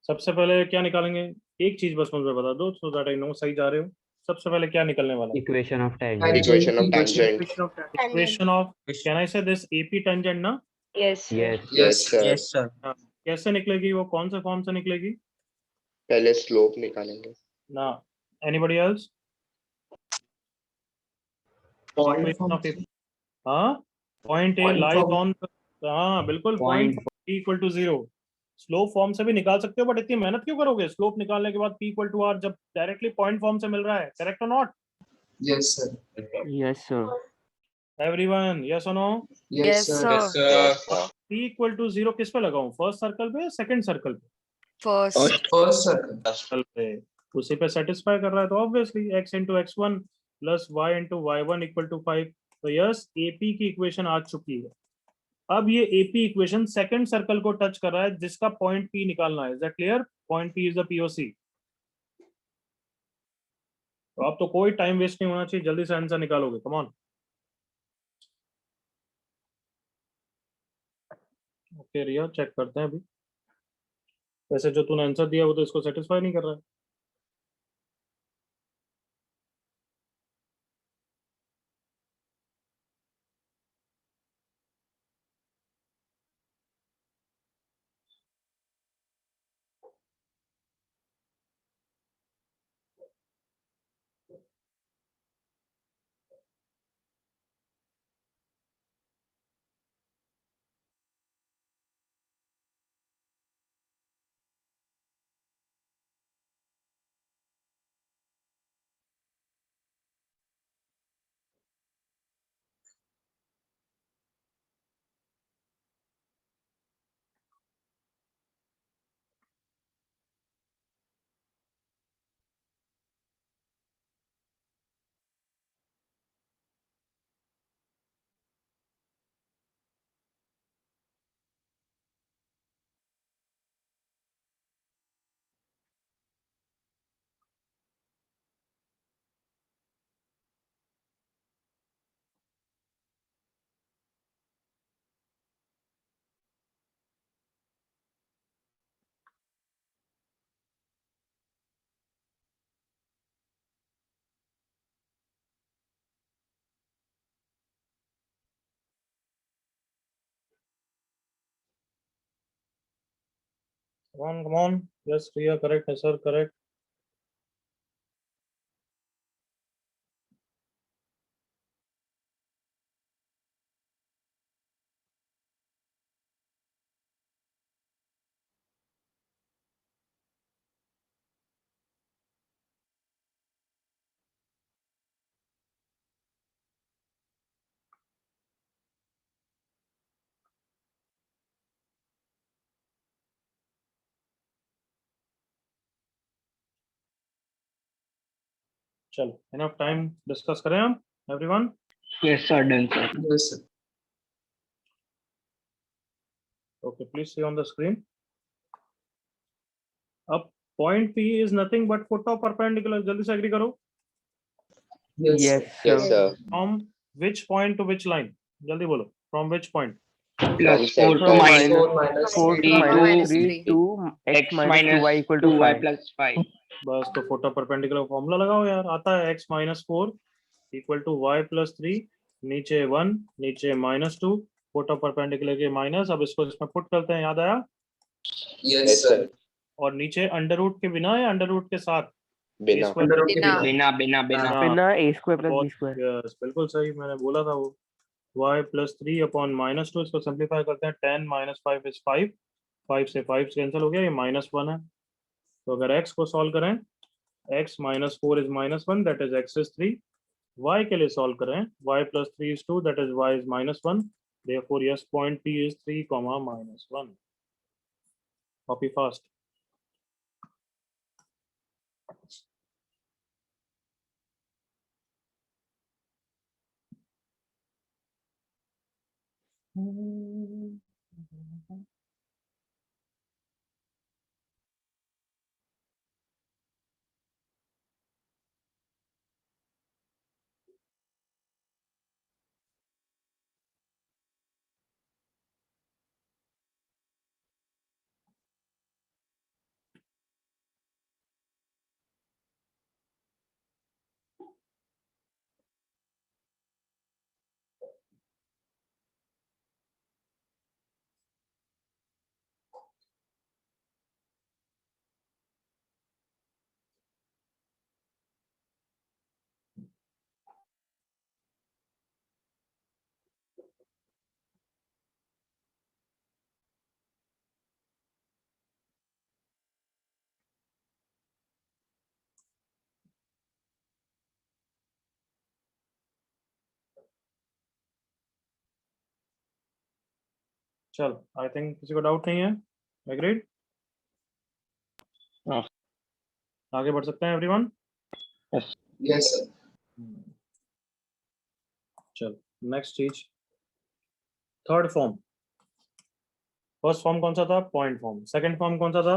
सबसे पहले क्या निकालेंगे? एक चीज बस मुझे बता दो सो दैट आई नो सही जा रहे हो। सबसे पहले क्या निकलने वाला है? Equation of tangent. Equation of tangent. Equation of, can I से दिस एपी टेंजेंट ना? Yes, sir. Yes. Yes, sir. Yes, sir. कैसे निकलेगी वो? कौन से फॉर्म से निकलेगी? पहले स्लोप निकालेंगे. ना, एनीबॉडी एल्स? इक्वेशन ऑफ, हाँ, point A Point lies form. On, हाँ बिल्कुल, Point point equal to zero. Slope form से भी निकाल सकते हो, बट इतनी मेहनत क्यों करोगे स्लोप निकालने के बाद पी इक्वल टू आर, जब डायरेक्टली पॉइंट फॉर्म से मिल रहा है? करेक्ट और not? Yes, sir. Yes, sir. Everyone yes और no? Yes, sir. Yes, sir. Yes, sir. P equal to zero किस पे लगाऊं? फर्स्ट सर्कल पे या सेकंड सर्कल पे? First. First circle. सर्कल पे। उसी पे सेटिस्फाई कर रहा है तो obviously x into x one plus y into y one equal to 5। तो यस, एपी की इक्वेशन आ चुकी है। अब ये एपी इक्वेशन सेकंड सर्कल को टच कर रहा है जिसका पॉइंट पी निकालना है। Is that clear? Point p is the POC. तो अब तो कोई टाइम वेस्ट नहीं होना चाहिए, जल्दी से आंसर निकालोगे। Come on. Okay Riya, check करते हैं अभी। वैसे जो तूने आंसर दिया वो तो इसको सेटिस्फाई नहीं कर रहा है। Come on. Yes Riya, correct है सर, करेक्ट। चलो इनफ टाइम डिस्कस करें हम everyone. Yes, sir. Done, sir. Yes, sir. Okay please see on the screen. अब point p is nothing but foot of perpendicular. जल्दी से एग्री करो। Yes, Yes, sir. Yes, sir. sir. From which point two which line? जल्दी बोलो, from which point? Plus From 4 to center. minus 4 minus 4 3 to Minus minus three. 3 to x minus 2y equal to 5. Plus 5. बस तो foot of perpendicular formula लगाओ यार, आता है x minus four equal to y plus three, नीचे 1 नीचे -2, foot of perpendicular के minus. अब इसको इसमें पुट करते हैं, याद आया? Yes, Yes, sir. sir. और नीचे अंडर रूट के बिना या अंडर रूट के साथ? बिना. Under root के बिना। बिना. बिना बिना हाँ, बिना a square plus b square. Yes बिल्कुल सही, मैंने बोला था वो। y प्लस थ्री अपॉन -2, इसको सिंप्लीफाई करते हैं। 10 माइनस 5 इज 5, 5 से 5 कैंसिल हो गया, ये -1 है। तो अगर x को सॉल्व करें, x minus four is -1, that is x is 3। y के लिए सॉल्व करें, y plus three is 2, that is y is -1। therefore yes, point p is 3 -1। copy fast। चल, आई थिंक किसी को डाउट नहीं है. एग्रीड? हाँ. आगे बढ़ सकते हैं एवरीवन. Yes, sir. चल, नेक्स्ट चीज, थर्ड फॉर्म. फर्स्ट फॉर्म कौन सा था? Point form. सेकंड फॉर्म कौन सा था?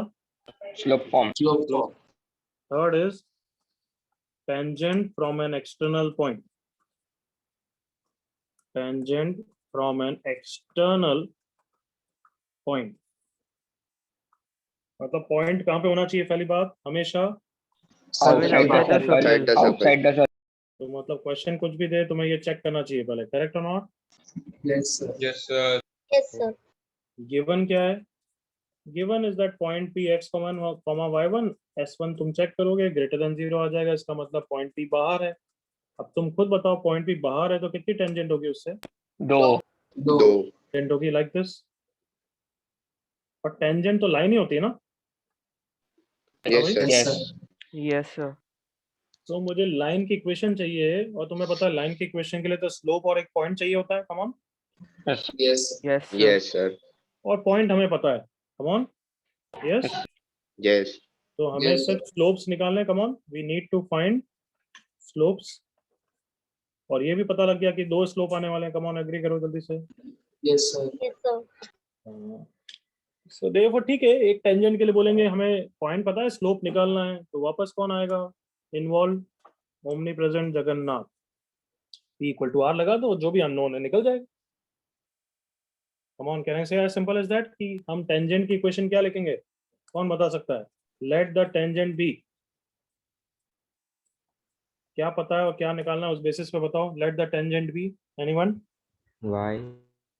Slope form. Slope form. Third is tangent from an external point. Tangent from an external point. मतलब पॉइंट कहाँ पे होना चाहिए? पहली बात, हमेशा. Outside the Outside circle. the circle. Outside the circle. तो मतलब क्वेश्चन कुछ भी दे तुम्हें ये चेक करना चाहिए पहले, करेक्ट और not. Yes, sir. Yes, sir. Yes, sir. Given क्या है? Given is that point P x comma y1 s1 तुम चेक करोगे ग्रेटर देन 0 आ जाएगा. इसका मतलब पॉइंट पी बाहर है. अब तुम खुद बताओ, पॉइंट पी बाहर है तो कितनी टेंजेंट होगी उससे? 2. दो. टेंजेंट होगी लाइक दिस. और टेंजेंट तो लाइन ही होती है ना. Yes, sir. Yes. Yes, sir. तो मुझे लाइन की इक्वेशन चाहिए, और तुम्हें पता है लाइन की इक्वेशन के लिए तो स्लोप और एक पॉइंट चाहिए होता है. Come on. Yes. Yes. Yes, sir. Yes, sir. और पॉइंट हमें पता है. Come on. यस. Yes. तो हमें Yes, सिर्फ स्लोप्स निकालने. Come on, we need to find slopes. और ये भी पता लग गया कि 2 स्लोप आने वाले हैं. कम ऑन, एग्री करो जल्दी से. Yes, sir. Yes, sir. सो देखो, ठीक है, एक टेंजेंट के लिए बोलेंगे हमें पॉइंट पता है, स्लोप निकालना है, तो वापस कौन आएगा involve? Omnipresent Jagannath. P equal to r लगा दो, जो भी अननोन है निकल जाएगा. कम ऑन, कैन आई से एज सिंपल एज दैट कि हम टेंजेंट की इक्वेशन क्या लिखेंगे? कौन बता सकता है? Let the tangent be. क्या पता है और क्या निकालना है उस बेसिस पे बताओ. Let the tangent be. Anyone? Y.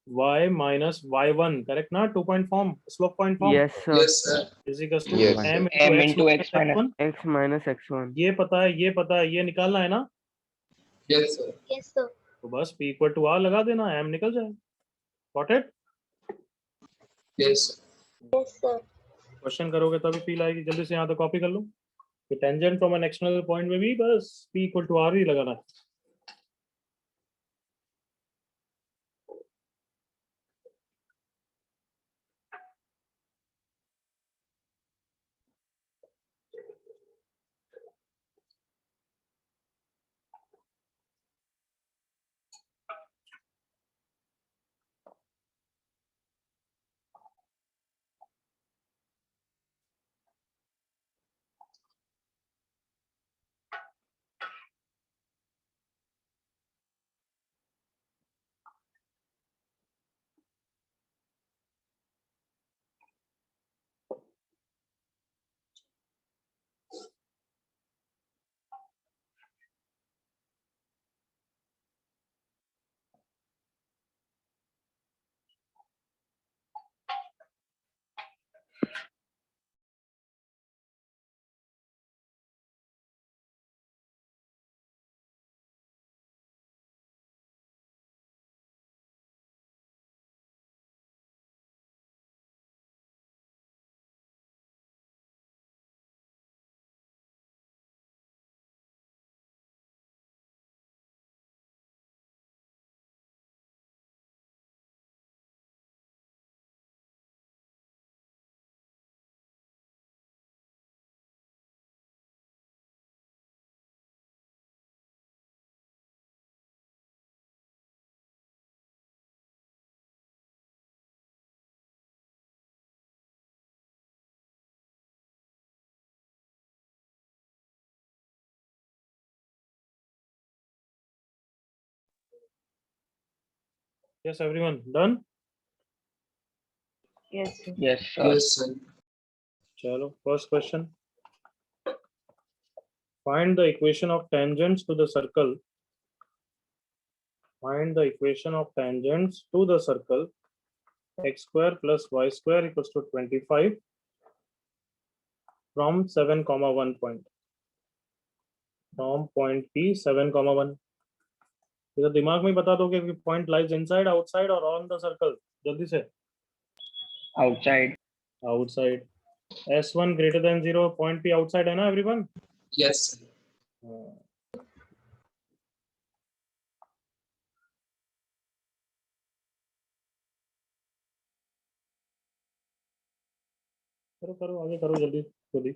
y minus y1, correct ना? 2 point form, slope point form. Yes, sir. Yes, sir. Is equal to Yes. m M into into x x minus x1. x minus x1. ये पता है, ये पता है, ये निकालना है ना. Yes, sir. Yes, sir. तो बस P इक्वल टू आर लगा देना, m निकल जाए. Got it? Yes, sir. Yes, sir. Question करोगे तभी फील आएगी. जल्दी से यहाँ तक कॉपी कर लो कि tangent from an external point में भी बस P इक्वल टू आर ही लगाना है. Yes, everyone done? Yes, sir. Yes, sir. Yes, sir. चलो, first question. Find the equation of tangents to the circle. Find the equation of tangents to the circle x square plus y square equals to 25 from 7 comma 1 point. From point P 7 comma 1. इधर दिमाग में ही बता दोगे कि point lies inside, outside और on the circle. जल्दी से. Outside. Outside. S1 greater than 0, point P outside है ना एवरीवन? Yes, sir. करो करो आगे करो जल्दी जल्दी।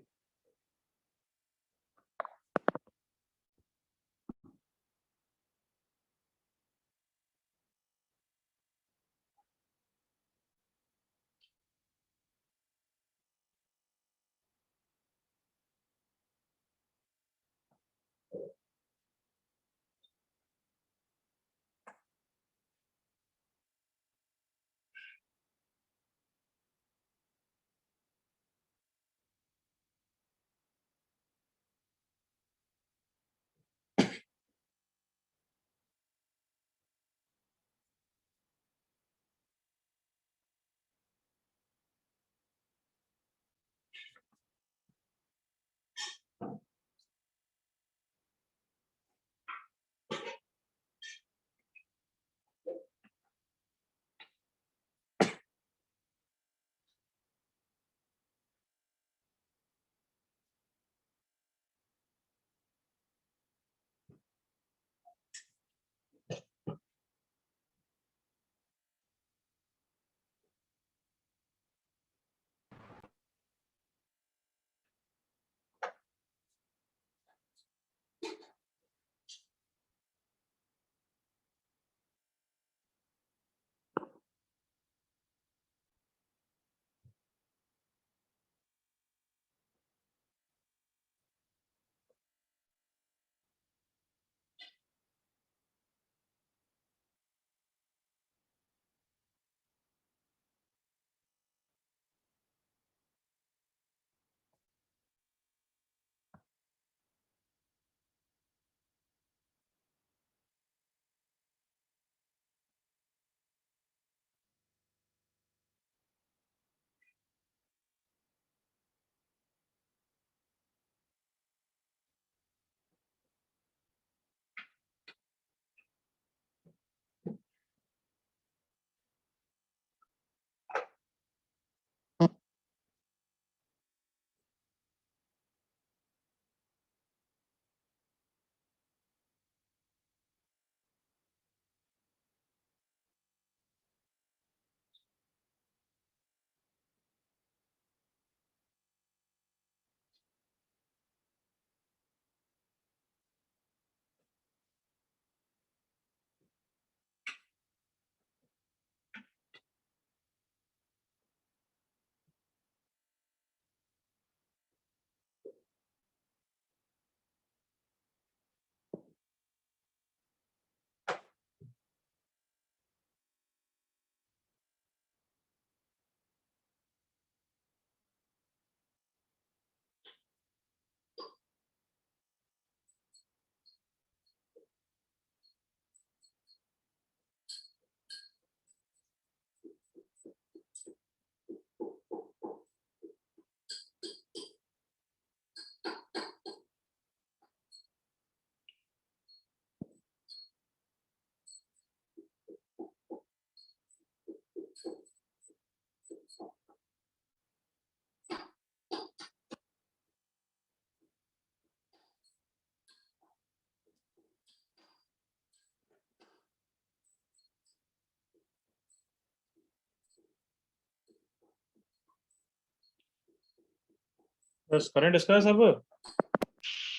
बस करंट इसका है सब।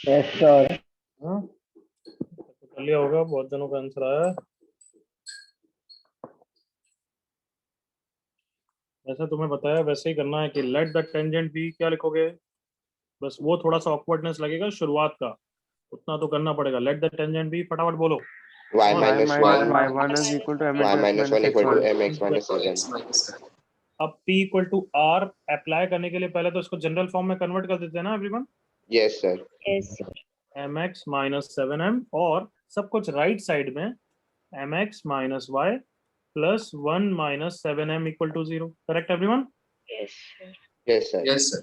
Yes, sir. हाँ तो कर लिया होगा, बहुत जनों का आंसर आया है। ऐसा तुम्हें बताया वैसे ही करना है कि लेट द टेंजेंट बी, क्या लिखोगे? बस वो थोड़ा सा ऑकवर्डनेस लगेगा शुरुआत का, उतना तो करना पड़ेगा। लेट द टेंजेंट बी, फटाफट बोलो। y और Y minus minus 1, y1 is equal to m y into x minus 1 minus equal to x1. mx minus X 7. minus 7. अब p equal to r apply करने के लिए पहले तो इसको जनरल फॉर्म में कन्वर्ट कर देते हैं ना everyone. Yes, sir. Yes, sir. mx minus 7m, और सब कुछ राइट साइड में mx minus y plus 1 minus 7m equal to 0। Correct everyone? Yes, sir. Yes, sir. Yes, sir.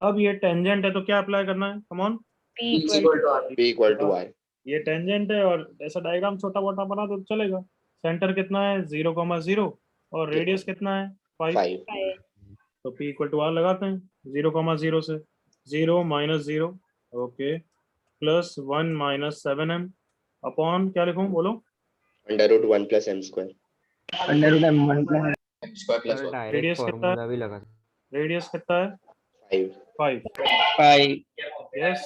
अब ये टेंजेंट है तो क्या अप्लाई करना है? Come on. P P is equal equal to R. P equal to y. ये tangent है और ऐसा डायग्राम छोटा मोटा बना तो चलेगा। सेंटर कितना है? 0,0 और रेडियस कितना है? 5। 5. 5. तो p इक्वल टू r लगाते हैं। 0,0 से 0 minus 0, okay, plus 1 minus 7m upon क्या लिखूं बोलो? Under root 1 plus m square. Under root m1 plus M square plus 1. Direct radius कितना है? फॉर्मूला भी लगा रेडियस कितना है? 5. 5. 5. Yes,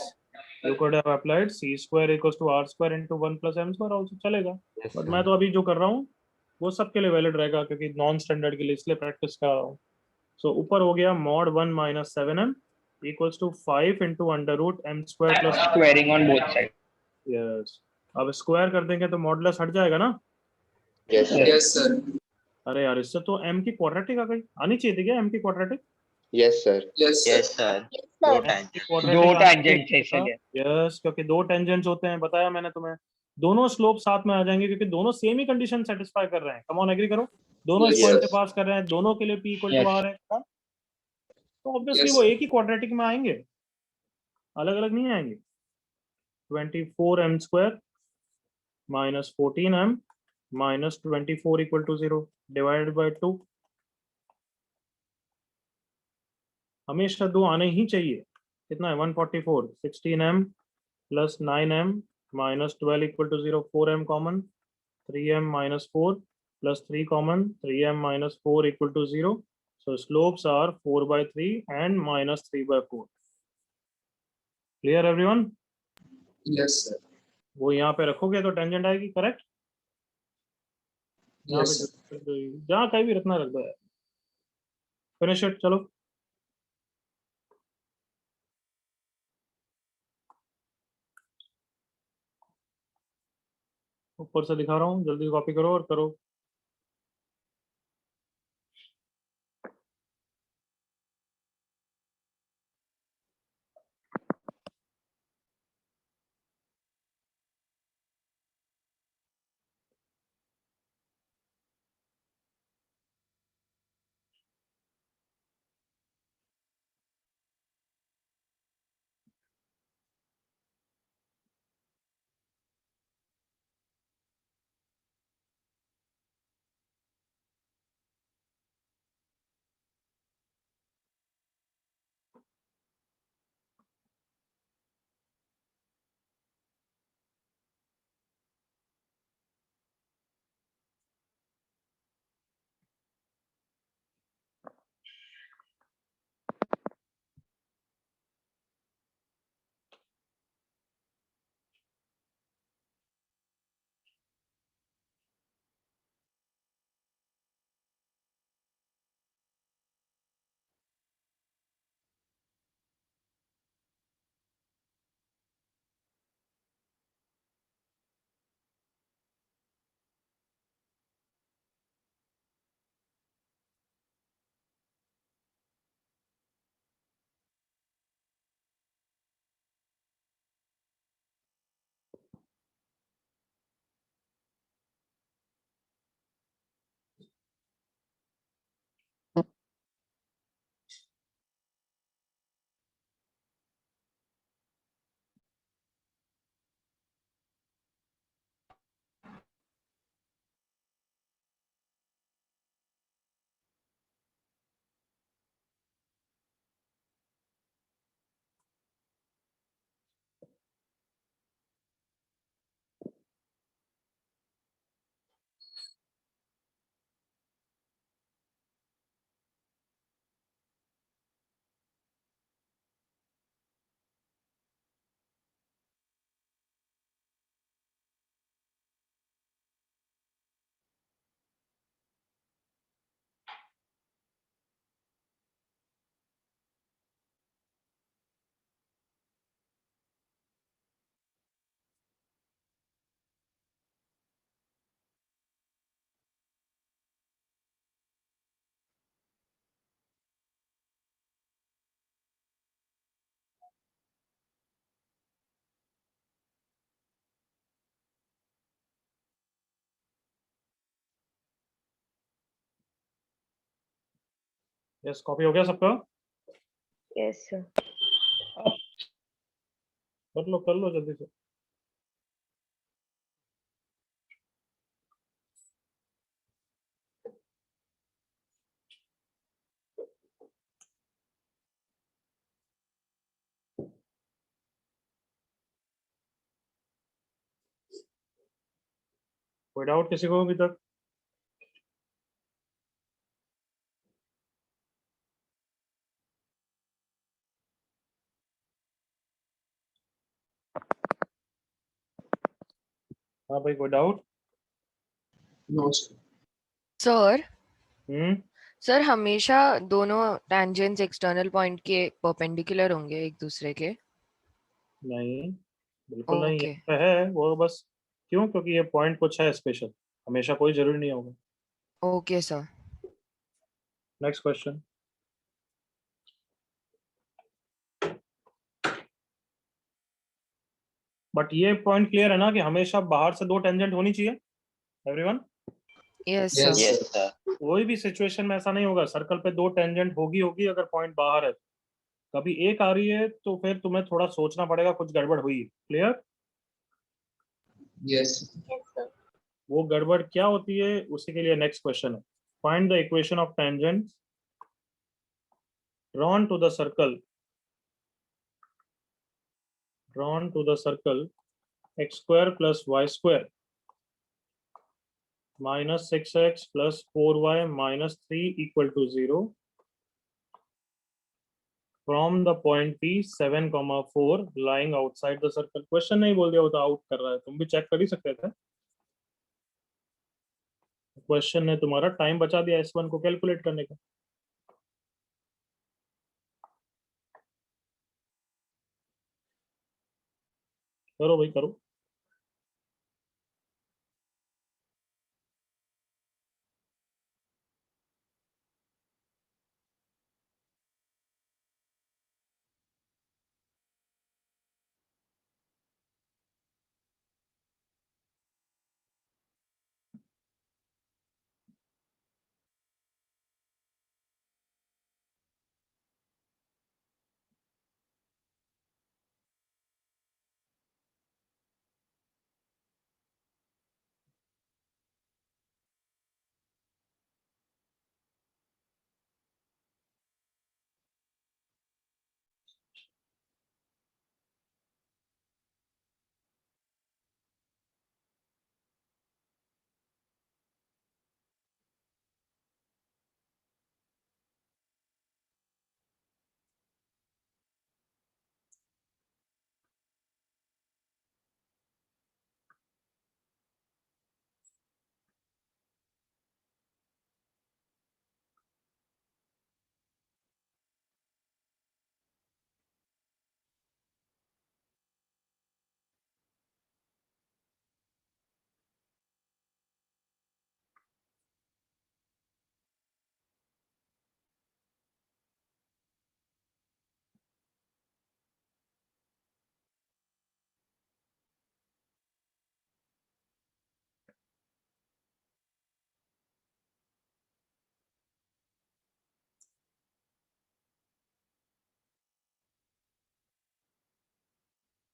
you could have applied c square equals to r square into 1 plus m square also चलेगा. Yes, but sir. मैं तो अभी जो कर रहा हूँ वो सबके लिए वैलिड रहेगा क्योंकि नॉन स्टैंडर्ड के लिए इसलिए प्रैक्टिस कर रहा हूँ. सो ऊपर हो गया mod 1 minus 7m equals to 5 into under root m square plus. Squaring on both sides. Yes. अब स्क्वायर कर देंगे तो मॉडुलस हट जाएगा ना. Yes, sir. Yes, sir. अरे यार इससे तो m की क्वाड्रेटिक आ गई. आनी चाहिए थी क्या m की quadratic. Yes, sir. Yes, sir. Yes, sir. Yes, sir. दो tangents है इसलिए. यस क्योंकि दो टेंजेंट्स होते हैं बताया मैंने तुम्हें. दोनों स्लोप साथ में आ जाएंगे क्योंकि दोनों सेम ही कंडीशन सेटिस्फाई कर रहे हैं. कम ऑन एग्री करो. दोनों इस Yes, पॉइंट sir. पे पास कर रहे हैं. दोनों के लिए p equal to Yes. r है. तो ऑब्वियसली Yes, वो sir. एक ही क्वाड्रेटिक में आएंगे. अलग अलग नहीं आएंगे. 24m square minus 14m minus 24 equal to 0 divided by 2. हमेशा 2 आने ही चाहिए. कितना है 144. 16m plus 9m minus 12 equal to 0. 4m common. 3m minus 4 plus 3 common. 3m minus 4 equal to 0. So slopes are 4 by 3 and minus 3 by 4. Clear everyone? Yes, sir. वो यहाँ पे रखोगे तो टेंजेंट आएगी. करेक्ट. यहाँ Yes, sir. पे जहाँ कहीं भी रखना रख दो यार. Finish it. चलो ऊपर से दिखा रहा हूँ. जल्दी कॉपी करो और करो. यस कॉपी हो गया सबका. Yes, sir. कर लो जल्दी से. कोई डाउट किसी को अभी तक. हाँ भाई, कोई डाउट? No, sir. सर हम्म सर हमेशा दोनों tangents एक्सटर्नल पॉइंट के परपेंडिकुलर होंगे एक दूसरे के? नहीं, बिल्कुल नहीं, ओके ये है वो बस। क्यों? क्योंकि ये पॉइंट कुछ है स्पेशल, हमेशा कोई जरूरी नहीं होगा। Okay sir. Next question. But ये पॉइंट क्लियर है ना कि हमेशा बाहर से दो टेंजेंट होनी चाहिए, everyone? Yes Yes, sir. Yes, sir. sir. कोई भी सिचुएशन में ऐसा नहीं होगा सर्कल पे दो टेंजेंट होगी होगी अगर पॉइंट बाहर है। कभी एक आ रही है तो फिर तुम्हें थोड़ा सोचना पड़ेगा, कुछ गड़बड़ हुई। क्लियर? Yes. वो गड़बड़ क्या होती है उसी के लिए नेक्स्ट क्वेश्चन है। Find the equation of tangent drawn to the circle x square plus y square minus 6x plus 4y minus 3 equal to 0 from the point P 7, 4 lying outside the circle। Question नहीं बोल दिया, वो तो out कर रहा है, तुम भी चेक कर ही सकते थे। क्वेश्चन ने तुम्हारा टाइम बचा दिया S1 को कैलकुलेट करने का। करो भाई करो।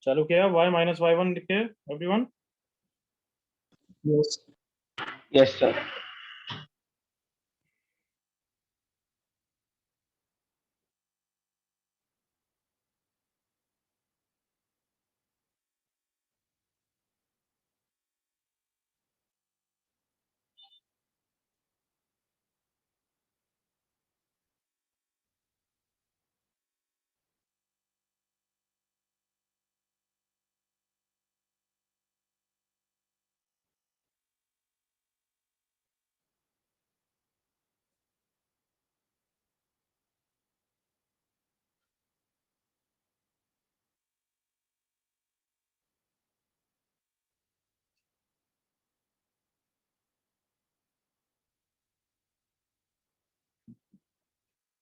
चालू किया y माइनस y1 लिख के एवरीवन। Yes. Yes, sir.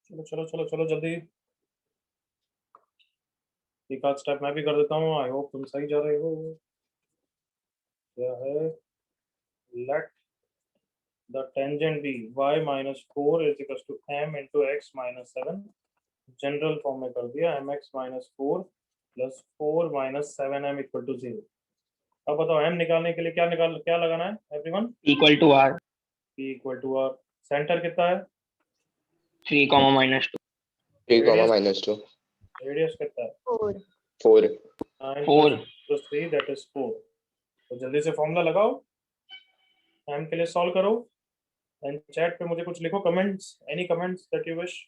चलो चलो चलो चलो जल्दी। एक आध स्टेप मैं भी कर देता हूँ, आई होप तुम सही जा रहे हो। क्या है? Let the tangent be y minus 4 is equals to m into x minus 7। General form में कर दिया, mx minus 4 plus 4 minus 7m equal to 0। अब बताओ m निकालने के लिए क्या लगाना है everyone? Equal to R. p equal to r। Centre कितना है? 3 comma minus 2. 3 comma radius minus 2 radius कितना है? 4 9 4. plus 3 that is 4। तो जल्दी से फॉर्मूला लगाओ, m के लिए सॉल्व करो एंड चैट पे मुझे कुछ लिखो, comments, any comments that you wish.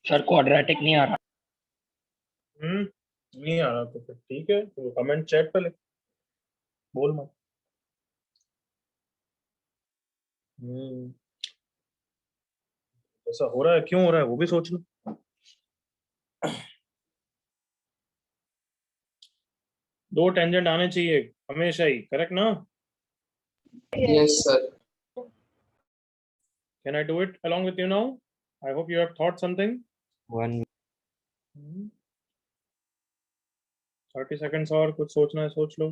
Sir quadratic नहीं आ रहा। नहीं आ रहा तो फिर ठीक है, तो कमेंट चैट पे लिख, बोल मत। ऐसा हो रहा है, क्यों हो रहा है वो भी सोच लो। दो टेंजेंट आने चाहिए हमेशा ही, करेक्ट ना? Yes, sir. Can I do it along with you now? I hope you have thought something. 1 30 seconds और कुछ सोचना है सोच लो।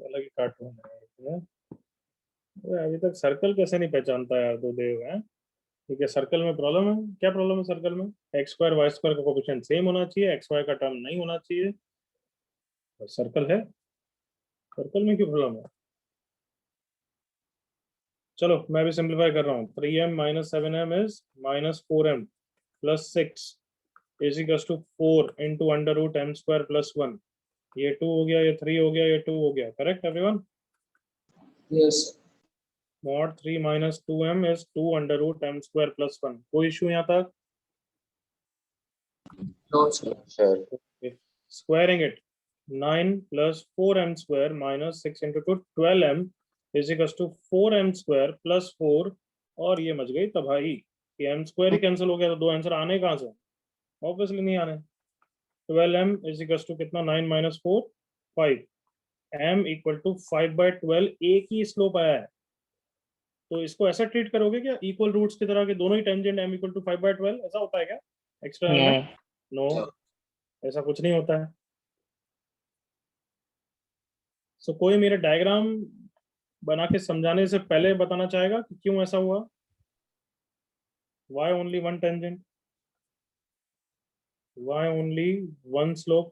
अलग ही कार्टून है। अभी तक सर्कल कैसे नहीं पहचानता यार तो देव है। ठीक है, सर्कल में प्रॉब्लम है। क्या प्रॉब्लम है सर्कल में? एक्स स्क्वायर वाई स्क्वायर का कोएफिशिएंट सेम होना चाहिए, एक्स वाई का टर्म नहीं होना चाहिए। सर्कल है, सर्कल में क्यों प्रॉब्लम है? चलो मैं भी सिंप्लीफाई कर रहा हूँ। 3m minus 7m is minus 4m plus 6 is equals to 4 into under root m square plus 1। ये 2 हो गया, ये 3 हो गया, ये 2 हो गया। Correct everyone? Yes. Mod 3 minus 2m is 2 under root m square plus 1। कोई इशू यहाँ तक? No, sir. Sir Squaring it, 9 plus 4m square minus 6 into 2 12m is equals to 4m square plus 4। और ये मच गई तबाही कि m square ही cancel हो गया, तो दो आंसर आने कहाँ से? ऑब्वियसली नहीं आने। 12m is equals to कितना? 9 minus 4 5। m equal to 5/12। एक ही स्लोप आया है, तो इसको ऐसा ट्रीट करोगे क्या इक्वल रूट्स की तरह के दोनों ही टेंजेंट m इक्वल टू 5/12? ऐसा होता है क्या एक्सटर्नल में? नो, ऐसा कुछ नहीं होता है। सो कोई मेरे डायग्राम बना के समझाने से पहले बताना चाहेगा कि क्यों ऐसा हुआ? Why only one tangent? Why only one slope?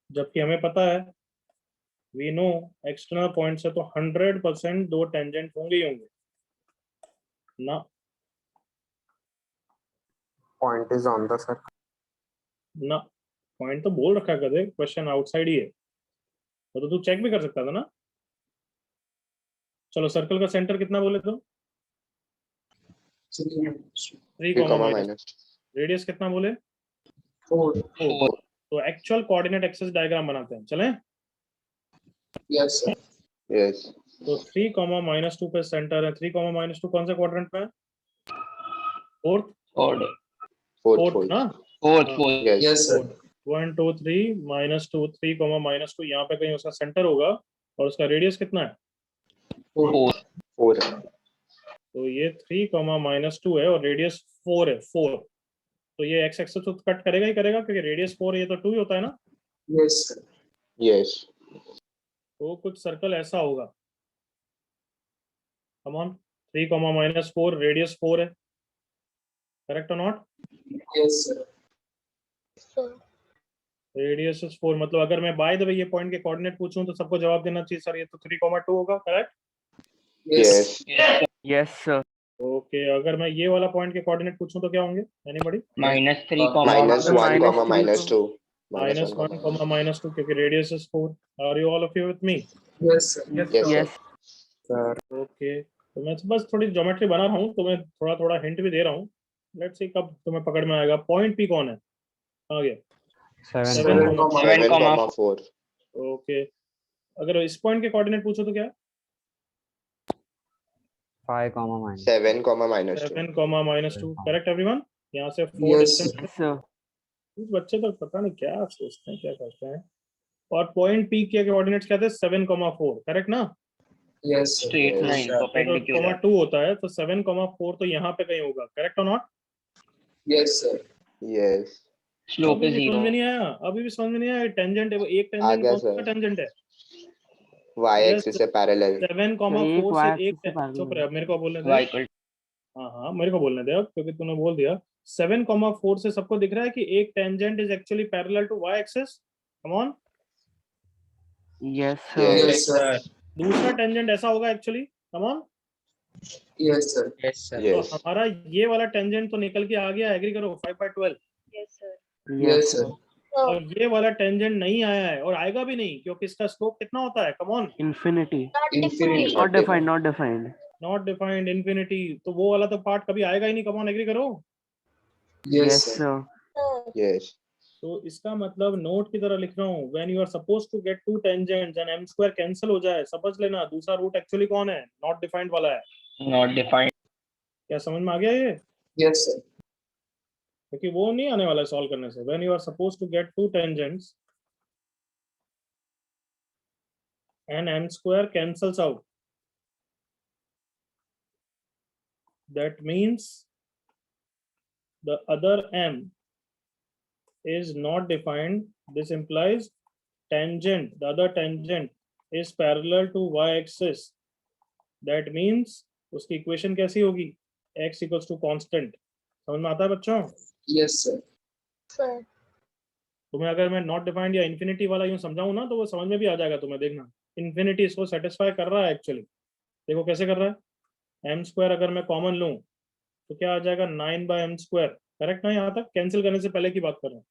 जबकि हमें पता है, we know एक्सटर्नल पॉइंट से तो 100% दो टेंजेंट होंगे ही होंगे ना। Point is on the circle. ना, पॉइंट तो बोल रखा कर दे, क्वेश्चन आउटसाइड ही है, तो तू चेक भी कर सकता था ना। चलो सर्कल का सेंटर कितना बोले तो? 3 कॉमा माइनस। रेडियस कितना बोले? 4. 4। तो एक्चुअल कोऑर्डिनेट एक्सिस डायग्राम बनाते हैं, चलें? Yes, sir. यस तो 3 कॉमा माइनस 2 पे सेंटर है। 3 कॉमा माइनस 2 कौन से क्वाड्रेंट में है? फोर्थ फोर्थ ना? Fourth yes Yes, sir. 1 2 3 minus 2 3 comma minus 2 यहाँ पे कहीं उसका सेंटर होगा, और उसका रेडियस कितना है? 4. 4 तो ये 3 कॉमा माइनस 2 है और रेडियस 4 है। 4 तो ये एक्स एक्सिस तो कट करेगा ही करेगा, क्योंकि रेडियस 4 ये तो 2 ही होता है ना। Yes, sir. यस तो कुछ सर्कल ऐसा होगा। Come on, 3 comma minus 4 radius 4 है, करेक्ट और not? Yes, sir. Radius is 4। मतलब अगर मैं बाय द वे ये पॉइंट के कोऑर्डिनेट पूछूं तो सबको जवाब देना चाहिए सर ये तो 3,2 होगा, correct? Yes. Yes Yes, sir. Okay, अगर मैं ये वाला पॉइंट के कोऑर्डिनेट पूछूं तो क्या होंगे? Anybody? -3 minus 1 minus comma 2 minus तो- 2 माइनस 1 कॉमा माइनस 2, क्योंकि radius is 4। Are you all of you with me? Yes, sir. Yes Yes. Okay, तो मैं बस थोड़ी ज्योमेट्री बना रहा हूँ, तो मैं थोड़ा थोड़ा हिंट भी दे रहा हूँ। लेट्स सी कब तुम्हें पकड़ में आएगा। पॉइंट पी कौन है? आ गया 7 7 comma 7,4 ओके, अगर इस पॉइंट के कोऑर्डिनेट पूछो तो क्या? 5 comma minus 7 comma minus 2 7 comma minus 2। Correct everyone? यहाँ से 4 Yes, डिस्टेंस। Yes, sir. कुछ बच्चे तो पता नहीं क्या सोचते हैं, क्या करते हैं। और पॉइंट पी के कोऑर्डिनेट्स क्या थे? 7,4, करेक्ट ना? Yes, sir. Straight Yes. Line तो परपेंडिकुलर 2 होता है, तो 7,4 तो यहाँ पे कहीं होगा, करेक्ट और not? Yes, sir. Yes slope अभी इज भी समझ 0 में नहीं आया? अभी भी समझ में नहीं आया? टेंजेंट है वो, एक आ टेंजेंट गया कौन सा सर। टेंजेंट है? वाई Yes, एक्सिस से पैरेलल 7,4 y से axis एक से parallel चुप रहे, अब मेरे को बोलने दे। y इक्वल हाँ मेरे को बोलने दे अब, क्योंकि तूने बोल दिया। 7,4 से सबको दिख रहा है कि एक tangent is actually parallel to y axis. Come on, Yes, sir. Yes. Yes, sir. दूसरा टेंजेंट ऐसा होगा actually, come on. Yes, sir. Yes, sir. तो Yes. हमारा ये वाला टेंजेंट तो निकल के आ गया, एग्री करो, 5/12। Yes, sir. और ये वाला टेंजेंट नहीं आया है और आएगा भी नहीं, क्योंकि इसका स्लोप कितना होता है, come on. Infinity. Infinity. Not defined. Not defined. Not defined, infinity, तो वो वाला तो पार्ट कभी आएगा ही नहीं, कम ऑन, एग्री करो। Yes, sir. sir. Yes. तो इसका मतलब नोट की तरह लिख रहा हूँ, when you are suppose to get two tangents and m square cancel हो जाए, समझ लेना दूसरा रूट एक्चुअली कौन है, नॉट डिफाइंड वाला है। Not defined. क्या समझ में आ गया ये? Yes, sir. क्योंकि वो नहीं आने वाला है सॉल्व करने से। When you are suppose to get two tangents and m square cancels out, that means the other m is not defined. This implies tangent, the other tangent is parallel to y-axis. That means उसकी equation कैसी होगी, x equals to constant। समझ में आता है बच्चों? Yes, sir. तुम्हें अगर मैं नॉट डिफाइंड या इन्फिनिटी वाला यूं समझाऊं ना, तो वो समझ में भी आ जाएगा तुम्हें, देखना। इन्फिनिटी इसको सेटिस्फाई कर रहा है एक्चुअली, देखो कैसे कर रहा है। m स्क्वायर अगर मैं कॉमन लूं तो क्या आ जाएगा, 9/m स्क्वायर, करेक्ट ना? यहाँ तक कैंसिल करने से पहले की बात कर रहा हूँ।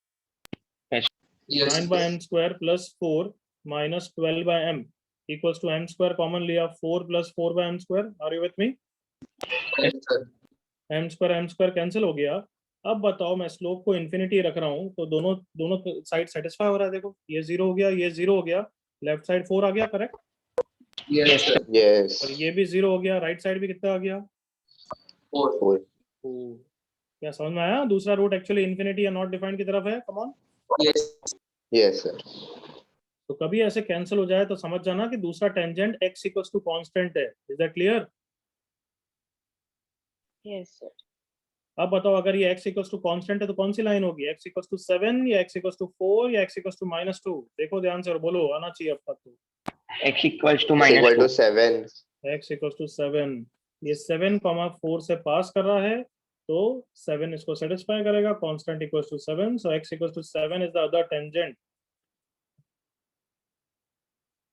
Yes, 9/m square plus 4 minus 12/m equals to m square common लिया, 4 plus 4/m square. Are you with me? yes, sir. m square cancel हो गया। अब बताओ, मैं स्लोप को इन्फिनिटी रख रहा हूँ, तो दोनों दोनों साइड सेटिस्फाई हो रहा है। देखो ये 0 हो गया, ये 0 हो गया, लेफ्ट साइड 4 आ गया, करेक्ट? Yes, sir. Yes. और ये भी 0 हो गया, राइट साइड भी कितना आ गया? 4. 4. क्या समझ में आया? दूसरा रूट एक्चुअली इन्फिनिटी या नॉट डिफाइंड की तरफ है, come on. Yes. Yes, sir. तो कभी ऐसे कैंसिल हो जाए तो समझ जाना कि दूसरा tangent x equals to constant है। Is that clear? Yes, sir. अब बताओ, अगर ये x इक्वल्स टू कांस्टेंट है तो कौन सी लाइन होगी, x इक्वल्स टू 7 या x इक्वल्स टू 4 या x इक्वल्स टू -2? देखो ध्यान से और बोलो, आना चाहिए अब तक तो। X equals to It's minus equal to 2. 7. x equals to 7, ये 7,4 से पास कर रहा है, तो 7 इसको सेटिस्फाई करेगा, constant equals to 7, so x equals to 7 is the other tangent.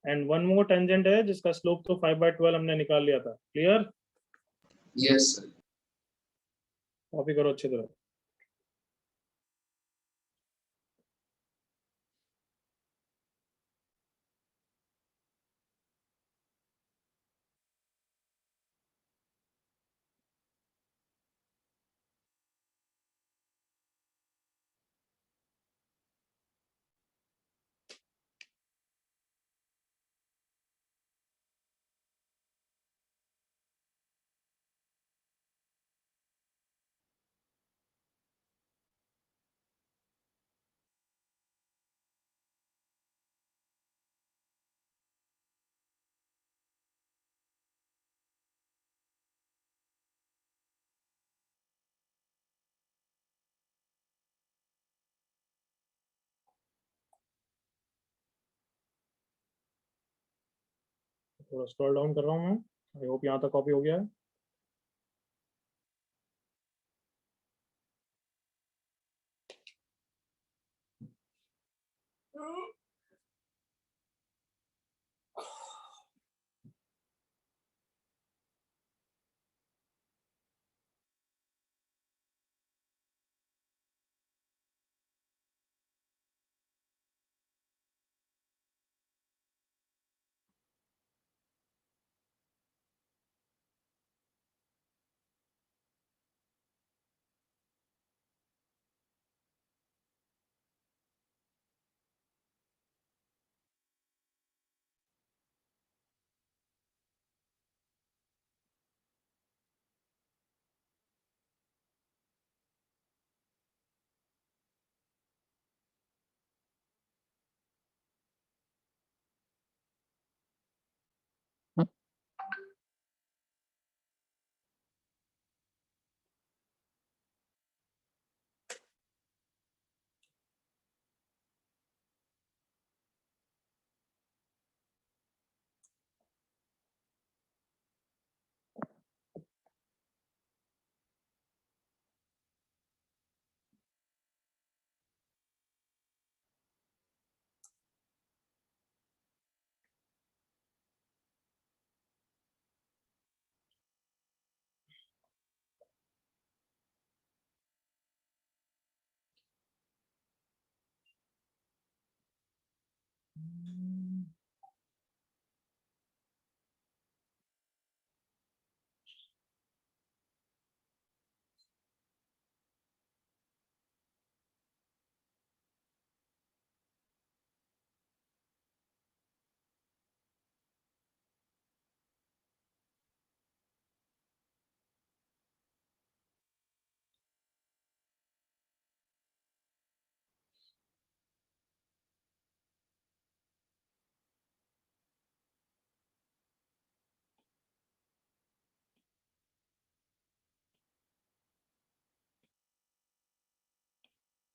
And one more tangent है जिसका स्लोप तो 5/12 हमने निकाल लिया था। क्लियर? Yes, sir. कॉपी करो अच्छी तरह। थोड़ा स्क्रॉल डाउन कर रहा हूँ मैं, आई होप यहाँ तक कॉपी हो गया है।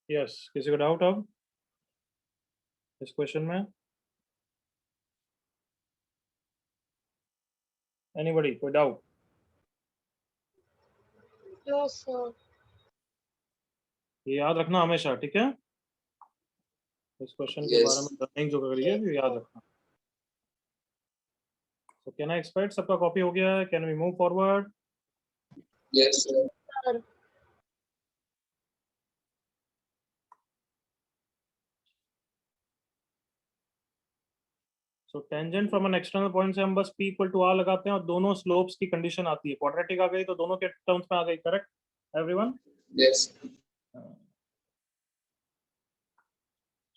यस, किसी को डाउट अब इस क्वेश्चन में? एनीबॉडी, कोई डाउट? No, sir. ये याद रखना हमेशा, ठीक है? इस क्वेश्चन के Yes. बारे में लर्निंग जो करिए ये याद रखना। So can I expect सबका कॉपी हो गया है? Can we move forward? Yes, sir. Sir. So tangent from an external point से हम बस p equal to r लगाते हैं और दोनों slopes की कंडीशन आती है। क्वाड्रेटिक आ गई तो दोनों के टर्म्स में आ गई, करेक्ट एवरीवन? Yes.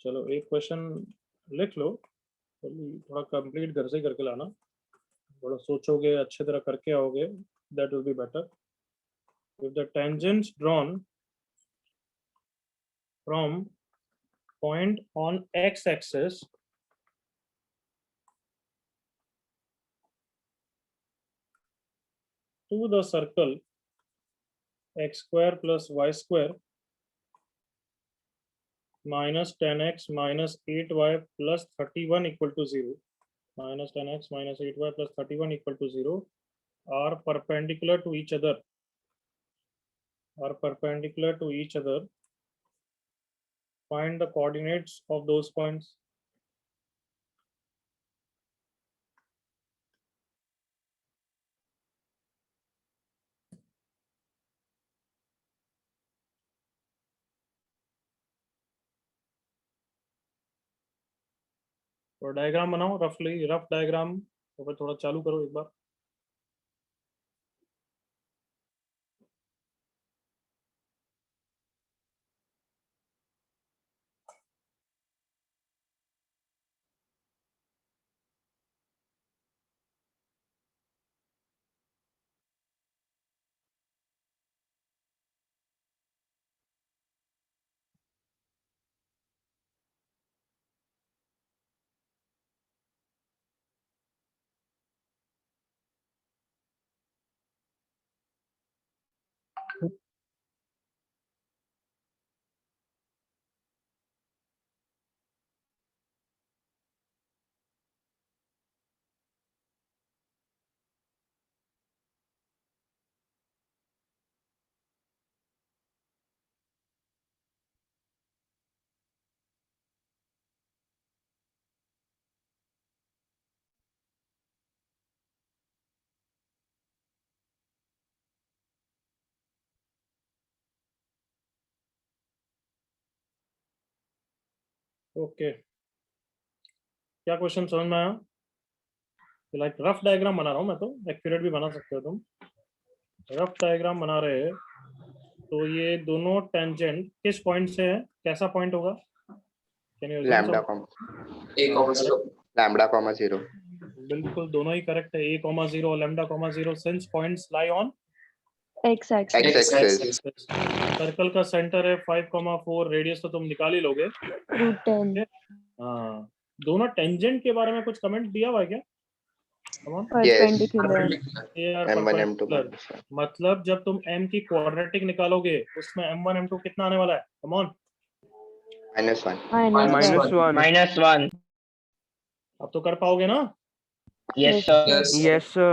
चलो एक क्वेश्चन लिख लो, थोड़ा कंप्लीट घर से ही करके लाना, थोड़ा सोचोगे अच्छे तरह करके आओगे, that will be better. If the tangents drawn from point on x-axis to the circle x square plus y square minus 10x minus 8y plus 31 equal to 0, minus 10x minus 8y plus 31 equal to 0 are perpendicular to each other, find the coordinates of those points. और diagram बनाओ, rough diagram, तो फिर थोड़ा चालू करो एक बार। Okay, क्या question समझ में आया? लाइक रफ डायग्राम बना रहा हूँ मैं, तो एक्यूरेट भी बना सकते हो तुम। रफ डायग्राम बना रहे हैं तो ये दोनों टेंजेंट किस पॉइंट से है, कैसा पॉइंट होगा? Can you lambda comma A, 0. Lambda comma 0. बिल्कुल, दोनों ही करेक्ट है, a, 0 और lambda, 0 since points lie on X axis. X axis. Circle का सेंटर है 5,4, रेडियस तो तुम निकाल ही लोगे। Root 10. हाँ, दोनों टेंजेंट के बारे में कुछ कमेंट दिया हुआ है क्या? Come on. Perpendicular. They are M1 M2 perpendicular. मतलब जब तुम m की क्वाड्रेटिक निकालोगे उसमें m1 m2 कितना आने वाला है? Come on. -1. Minus 1. -1. अब तो कर पाओगे ना? Yes, sir. Yes. Yes, sir.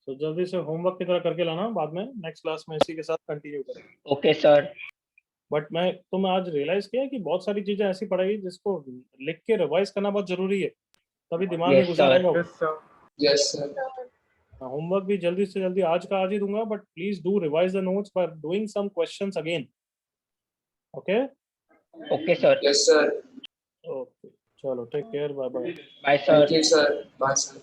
तो जल्दी से होमवर्क की तरह करके लाना, बाद में नेक्स्ट क्लास में इसी के साथ कंटिन्यू करेंगे। Okay, sir. बट मैं तुम आज रियलाइज किया कि बहुत सारी चीजें ऐसी पड़ेगी जिसको लिख के रिवाइज करना बहुत जरूरी है, तभी दिमाग में Yes, घुसा sir. रहेगा। Yes, sir. होमवर्क भी जल्दी से जल्दी आज का आज ही दूंगा, but please do revise the notes by doing some questions again. Okay? Okay, sir. Yes, sir. Okay, चलो, take care, bye bye. Bye, sir. Thank you, sir. Bye, sir.